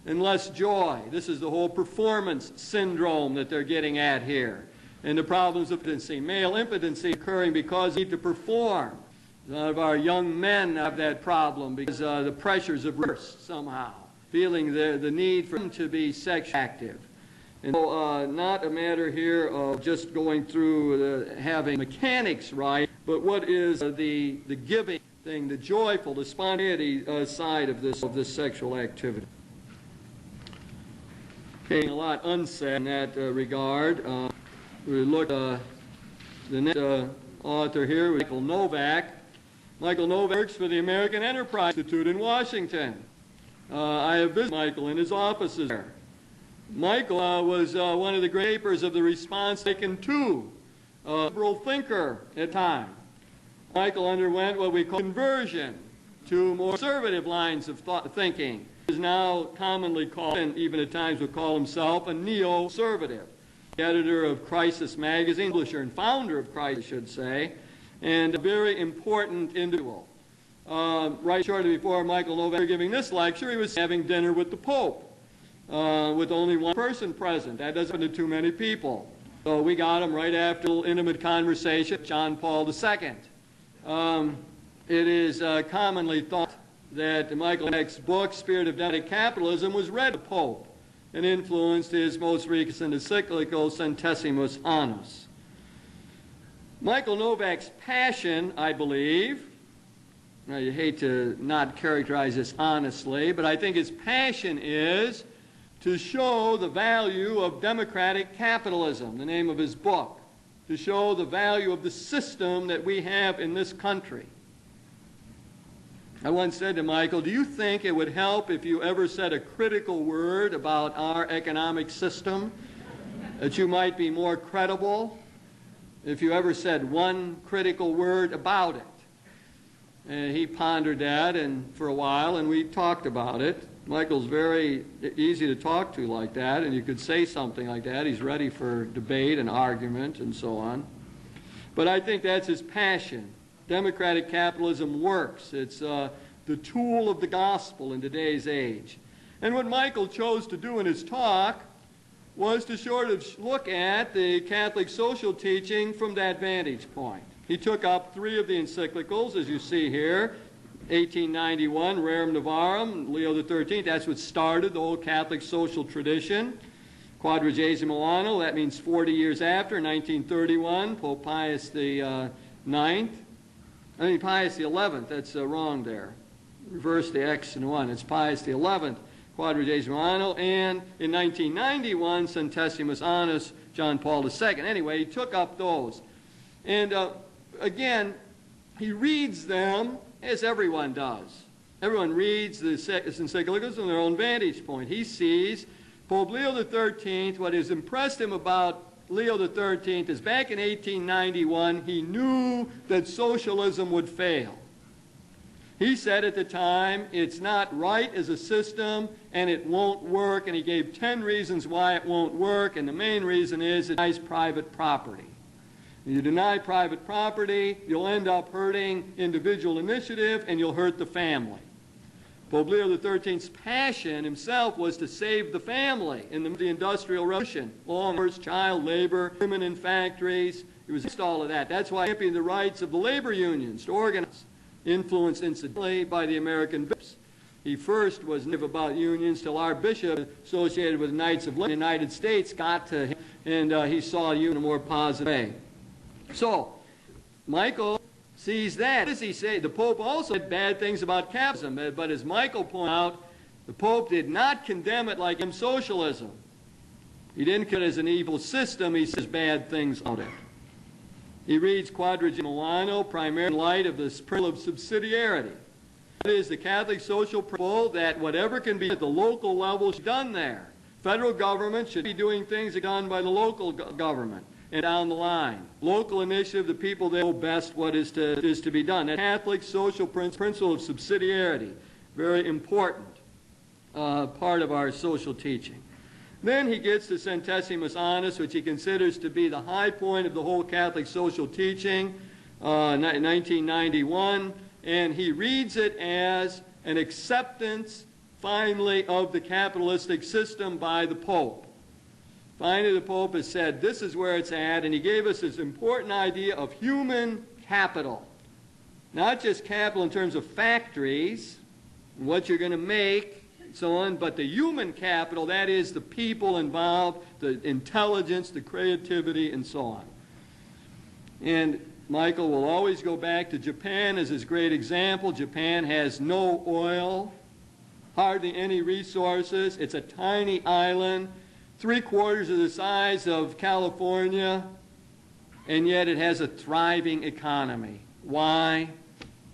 and less joy. This is the whole performance syndrome that they're getting at here. And the problems of impotency, male impotency occurring because they need to perform. A lot of our young men have that problem because the pressures of birth somehow, feeling the need for them to be sexually active. And so not a matter here of just going through having mechanics right, but what is the giving thing, the joyful, the spontaneity side of this sexual activity. Okay, a lot unsaid in that regard. We look at the next author here, Michael Novak. Michael Novak works for the American Enterprise Institute in Washington. I have visited Michael in his offices there. Michael was one of the great papers of the response taken to a liberal thinker at the time. Michael underwent what we call conversion to more conservative lines of thinking. He is now commonly called, and even at times would call himself, a neo-conservative. The editor of Crisis magazine, publisher and founder of Crisis, I should say, and a very important individual. Right shortly before Michael Novak was giving this lecture, he was having dinner with the Pope, with only one person present. That doesn't happen to too many people. So we got him right after a little intimate conversation with John Paul II. It is commonly thought that Michael Novak's book, Spirit of Democratic Capitalism, was read by the Pope and influenced his most recent encyclical, Centesimus Annus. Michael Novak's passion, I believe, now you hate to not characterize this honestly, but I think his passion is to show the value of democratic capitalism, the name of his book, to show the value of the system that we have in this country. I once said to Michael, do you think it would help if you ever said a critical word about our economic system, that you might be more credible if you ever said one critical word about it? And he pondered that for a while, and we talked about it. Michael's very easy to talk to like that, and you could say something like that. He's ready for debate and argument and so on. But I think that's his passion. Democratic capitalism works. It's the tool of the gospel in today's age. And what Michael chose to do in his talk was to sort of look at the Catholic social teaching from that vantage point. He took up 3 of the encyclicals, as you see here. 1891, Rerum Novarum, Leo XIII, that's what started the whole Catholic social tradition. Quadragesimo Anno, that means 40 years after, 1931, Pope Pius the Pius the 11th, that's wrong there. Reverse the X and 1. It's Pius the 11th, Quadragesimo Anno, and in 1991, Centesimus Annus, John Paul II. Anyway, he took up those. And again, he reads them as everyone does. Everyone reads the encyclicals from their own vantage point. He sees Pope Leo XIII, what has impressed him about Leo XIII is back in 1891, he knew that socialism would fail. He said at the time, it's not right as a system and it won't work, and he gave 10 reasons why it won't work, and the main reason is it denies private property. You deny private property, you'll end up hurting individual initiative, and you'll hurt the family. Pope Leo XIII's passion himself was to save the family in the Industrial Revolution. Long hours, child labor, women in factories, He was against all of that. That's why he championed the rights of the labor unions to organize, influenced incidentally by the American bishops. He first was negative about unions till our bishop associated with Knights of the United States got to him, and he saw union in a more positive way. So, Michael sees that. What does he say? The Pope also said bad things about capitalism, but as Michael pointed out, the Pope did not condemn it like socialism. He didn't condemn it as an evil system. He says bad things about it. He reads Quadragesimo Milano primarily in light of this principle of subsidiarity. That is the Catholic social principle that whatever can be at the local level should be done there. Federal government should be doing things that are done by the local government and down the line. Local initiative, the people that know best what is to be done. That Catholic social principle of subsidiarity, very important part of our social teaching. Then he gets to Centesimus Annus, which he considers to be the high point of the whole Catholic social teaching, 1991, and he reads it as an acceptance, finally, of the capitalistic system by the Pope. Finally, the Pope has said, this is where it's at, and he gave us this important idea of human capital. Not just capital in terms of factories, what you're going to make, so on, but the human capital, that is the people involved, the intelligence, the creativity, and so on. And Michael will always go back to Japan as his great example. Japan has no oil, hardly any resources. It's a tiny island, 3/4 of the size of California, and yet it has a thriving economy. Why?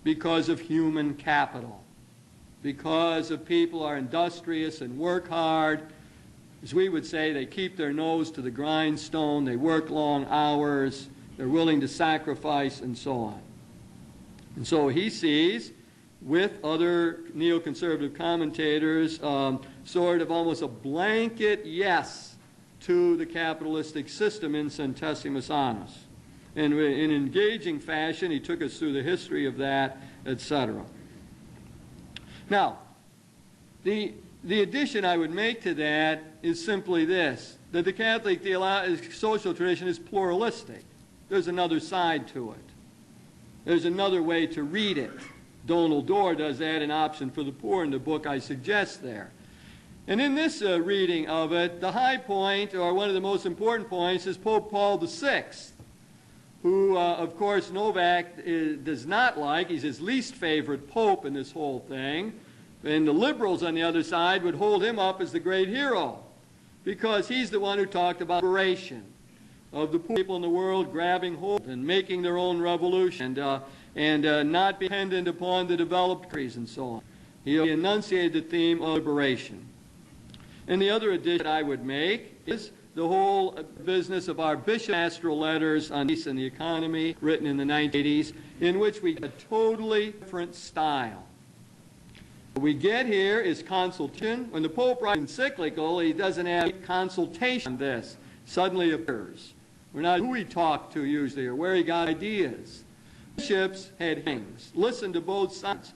Because of human capital. Because of people are industrious and work hard. As we would say, they keep their nose to the grindstone, they work long hours, they're willing to sacrifice, and so on. And so he sees, with other neoconservative commentators, sort of almost a blanket yes to the capitalistic system in Centesimus Annus. And in engaging fashion, he took us through the history of that, etc. Now, the addition I would make to that is simply this, that the Catholic social tradition is pluralistic. There's another side to it. There's another way to read it. Donald Dorr does that in Option for the Poor in the book I suggest there. And in this reading of it, the high point, or one of the most important points, is Pope Paul VI, who, of course, Novak does not like. He's his least favorite pope in this whole thing. And the liberals on the other side would hold him up as the great hero, because he's the one who talked about liberation of the poor people in the world grabbing hold and making their own revolution and not be dependent upon the developed countries and so on. He enunciated the theme of liberation. And the other addition I would make is the whole business of our bishop pastoral letters on peace and the economy, written in the 1980s, in which we get a totally different style. What we get here is consultation. When the Pope writes encyclical, he doesn't have consultation on this. Suddenly appears. We're not who he talked to usually or where he got ideas. Bishops had things, listened to both sides,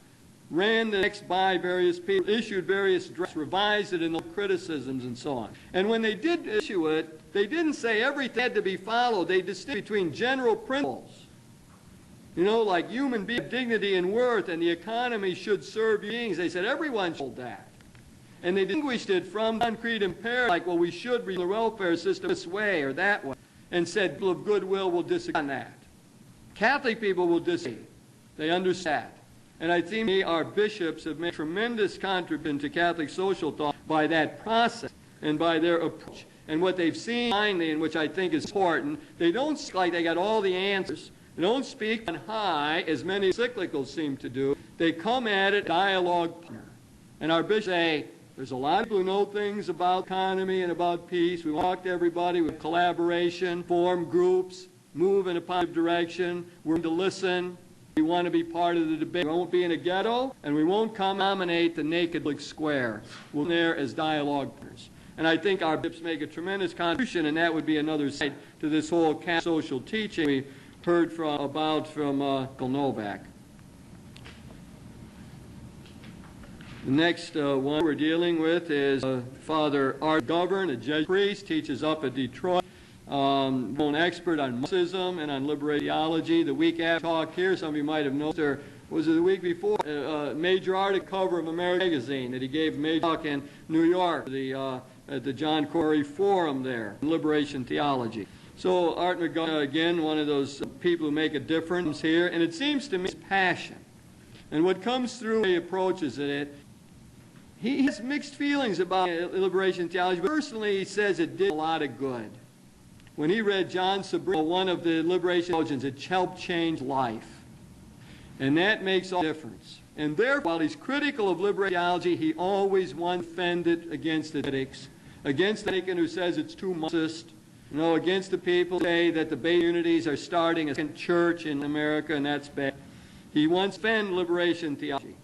ran the text by various people, issued various drafts, revised it in the criticisms and so on. And when they did issue it, they didn't say everything had to be followed. They distinguished between general principles. You know, like human being, dignity and worth, and the economy should serve beings. They said everyone should hold that. And they distinguished it from concrete imperatives, like, well, we should read the welfare system this way or that way, and said people of goodwill will disagree on that. Catholic people will disagree. They understand. And I think our bishops have made tremendous contribution to Catholic social thought by that process and by their approach. And what they've seen finally, and which I think is important, they don't speak like they got all the answers. They don't speak on high, as many encyclicals seem to do. They come at it dialogue partner. And our bishops say, there's a lot of people who know things about economy and about peace. We talk to everybody with collaboration, form groups, move in a positive direction. We're going to listen. We want to be part of the debate. We won't be in a ghetto, and we won't dominate the naked public square. We'll be there as dialogue partners. And I think our bishops make a tremendous contribution, and that would be another side to this whole Catholic social teaching we heard from Novak. The next one we're dealing with is Father Art Govern, a Jesuit priest, teaches up at Detroit. an expert on Marxism and on liberal theology. The week after talk here, some of you might have noticed, or was it the week before, a major article cover of American Magazine that he gave a major talk in New York at the John Corey Forum there, Liberation Theology. So Art McGovern, again, one of those people who make a difference here, and it seems to me it's passion. And what comes through when he approaches it, he has mixed feelings about liberation theology, but personally he says it did a lot of good. When he read John Sabrina, one of the liberation theologians, it helped change life. And that makes all the difference. And therefore, while he's critical of liberation theology, he always wants to defend it against the critics, against the Vatican who says it's too Marxist, against the people who say that the Bay Unities are starting a second church in America, and that's bad. He wants to defend liberation theology.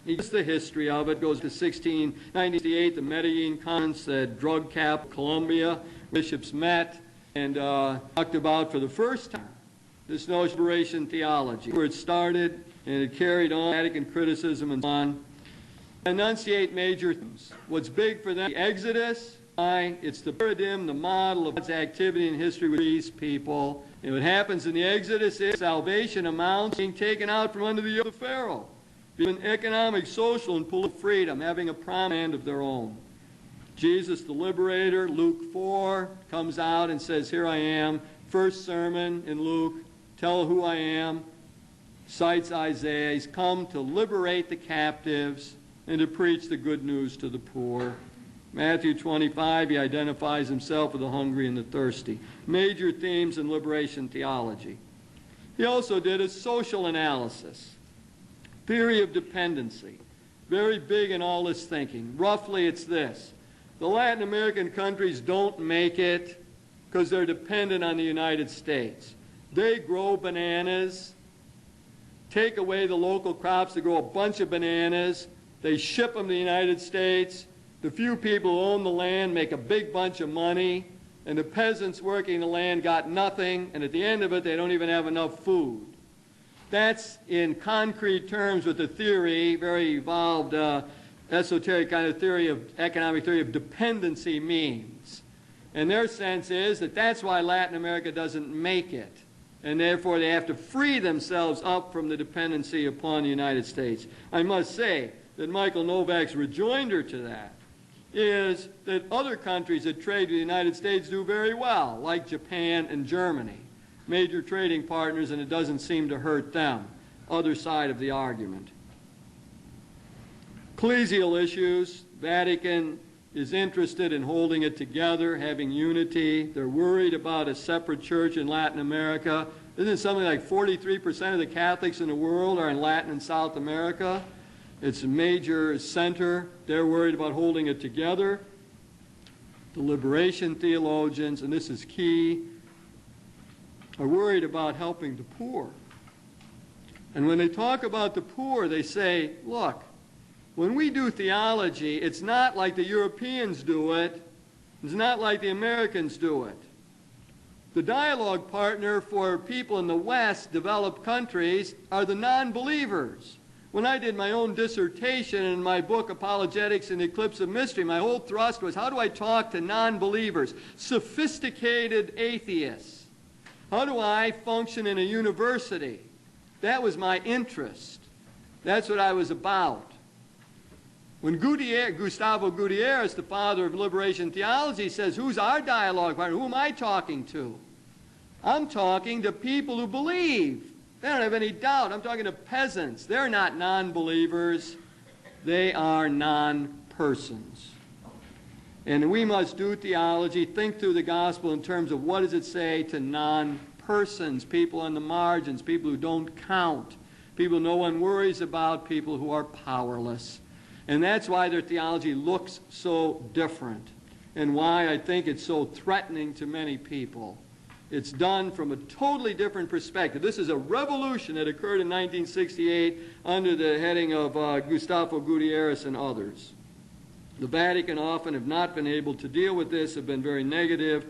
He gives the history of it, goes to 1968, the Medellin Conference, the drug capital of Colombia. Bishops met and talked about for the first time this notion of liberation theology, where it started and it carried on, Vatican criticism and so on. Enunciate major themes. What's big for them? The Exodus. It's the paradigm, the model of God's activity in history with these people. And what happens in the Exodus is salvation amounts being taken out from under the yoke of Pharaoh, being economic, social, and political freedom, having a promised land of their own. Jesus, the liberator, Luke 4, comes out and says, here I am. First sermon in Luke, tell who I am, cites Isaiah. He's come to liberate the captives and to preach the good news to the poor. Matthew 25, he identifies himself with the hungry and the thirsty. Major themes in liberation theology. He also did a social analysis. Theory of dependency. Very big in all this thinking. Roughly, it's this. The Latin American countries don't make it because they're dependent on the United States. They grow bananas, take away the local crops, they grow a bunch of bananas, they ship them to the United States. The few people who own the land make a big bunch of money, and the peasants working the land got nothing, and at the end of it, they don't even have enough food. That's in concrete terms what the theory, very evolved esoteric kind of theory of economic theory of dependency means. And their sense is that that's why Latin America doesn't make it. And therefore they have to free themselves up from the dependency upon the United States. I must say that Michael Novak's rejoinder to that is that other countries that trade with the United States do very well, like Japan and Germany. Major trading partners, and it doesn't seem to hurt them. Other side of the argument. Ecclesial issues, Vatican is interested in holding it together, having unity. They're worried about a separate church in Latin America. Isn't it something like 43% of the Catholics in the world are in Latin and South America? It's a major center. They're worried about holding it together. The liberation theologians, and this is key, are worried about helping the poor. And when they talk about the poor, they say, look, when we do theology, it's not like the Europeans do it. It's not like the Americans do it. The dialogue partner for people in the West, developed countries, are the non-believers. When I did my own dissertation in my book, Apologetics in the Eclipse of Mystery, my whole thrust was, how do I talk to non-believers, sophisticated atheists? How do I function in a university? That was my interest. That's what I was about. When Gustavo Gutierrez, the father of liberation theology, says, who's our dialogue partner? Who am I talking to? I'm talking to people who believe. They don't have any doubt. I'm talking to peasants. They're not non-believers. They are non-persons. And we must do theology, think through the gospel in terms of what does it say to non-persons, people on the margins, people who don't count, people no one worries about, people who are powerless. And that's why their theology looks so different, and why I think it's so threatening to many people. It's done from a totally different perspective. This is a revolution that occurred in 1968 under the heading of Gustavo Gutierrez and others. The Vatican often have not been able to deal with this, have been very negative.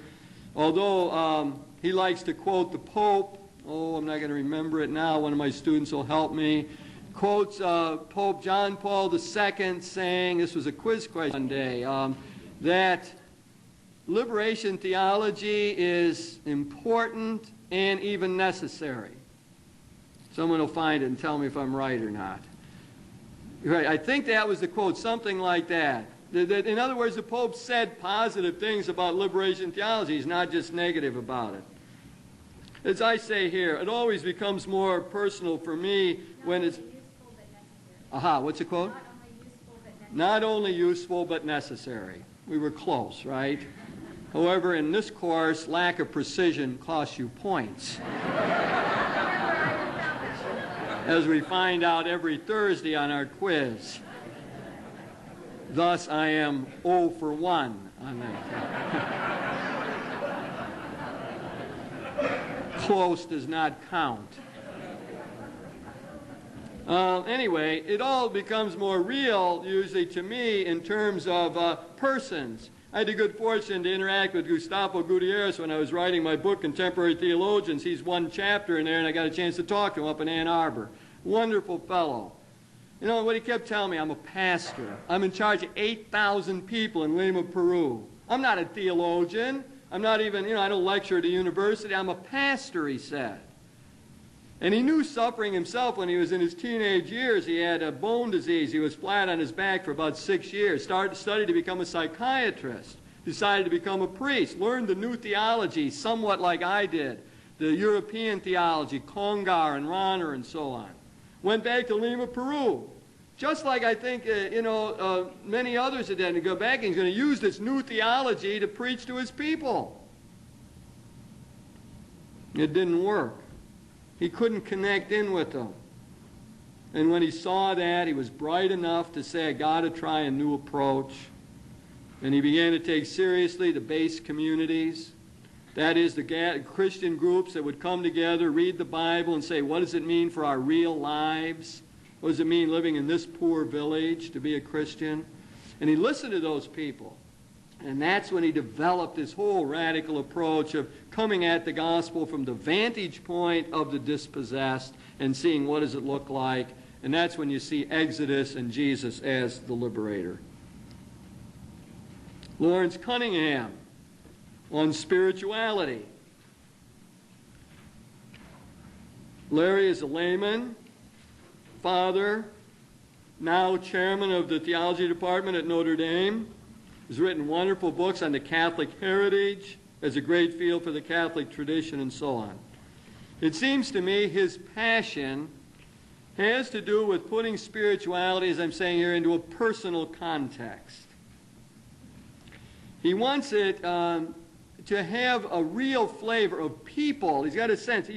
Although he likes to quote the Pope, I'm not going to remember it now, one of my students will help me, quotes Pope John Paul II saying, this was a quiz question one day, that liberation theology is important and even necessary. Someone will find it and tell me if I'm right or not. Right, I think that was the quote, something like that. In other words, the Pope said positive things about liberation theology. He's not just negative about it. As I say here, it always becomes more personal for me when it's... Aha, what's the quote? Not only useful but necessary. We were close, right? However, in this course, lack of precision costs you points. As we find out every Thursday on our quiz. Thus, I am 0 for 1 on that. Close does not count. Anyway, it all becomes more real, usually to me, in terms of persons. I had the good fortune to interact with Gustavo Gutierrez when I was writing my book, Contemporary Theologians. He's one chapter in there, and I got a chance to talk to him up in Ann Arbor. Wonderful fellow. You know what he kept telling me? I'm a pastor. I'm in charge of 8,000 people in Lima, Peru. I'm not a theologian. I'm not even, I don't lecture at a university. I'm a pastor, he said. And he knew suffering himself when he was in his teenage years. He had a bone disease. He was flat on his back for about 6 years. Started to study to become a psychiatrist. Decided to become a priest. Learned the new theology somewhat like I did. The European theology, Congar and Rahner and so on. Went back to Lima, Peru. Just like I think, many others had done. To go back and he's going to use this new theology to preach to his people. It didn't work. He couldn't connect in with them. And when he saw that, he was bright enough to say, I got to try a new approach. And he began to take seriously the base communities. That is, the Christian groups that would come together, read the Bible, and say, what does it mean for our real lives? What does it mean living in this poor village to be a Christian? And he listened to those people. And that's when he developed this whole radical approach of coming at the gospel from the vantage point of the dispossessed and seeing what does it look like. And that's when you see Exodus and Jesus as the liberator. Lawrence Cunningham on spirituality. Larry is a layman, father, now chairman of the theology department at Notre Dame. He's written wonderful books on the Catholic heritage, has a great feel for the Catholic tradition, and so on. It seems to me his passion has to do with putting spirituality, as I'm saying here, into a personal context. He wants it to have a real flavor of people. He's got a sense.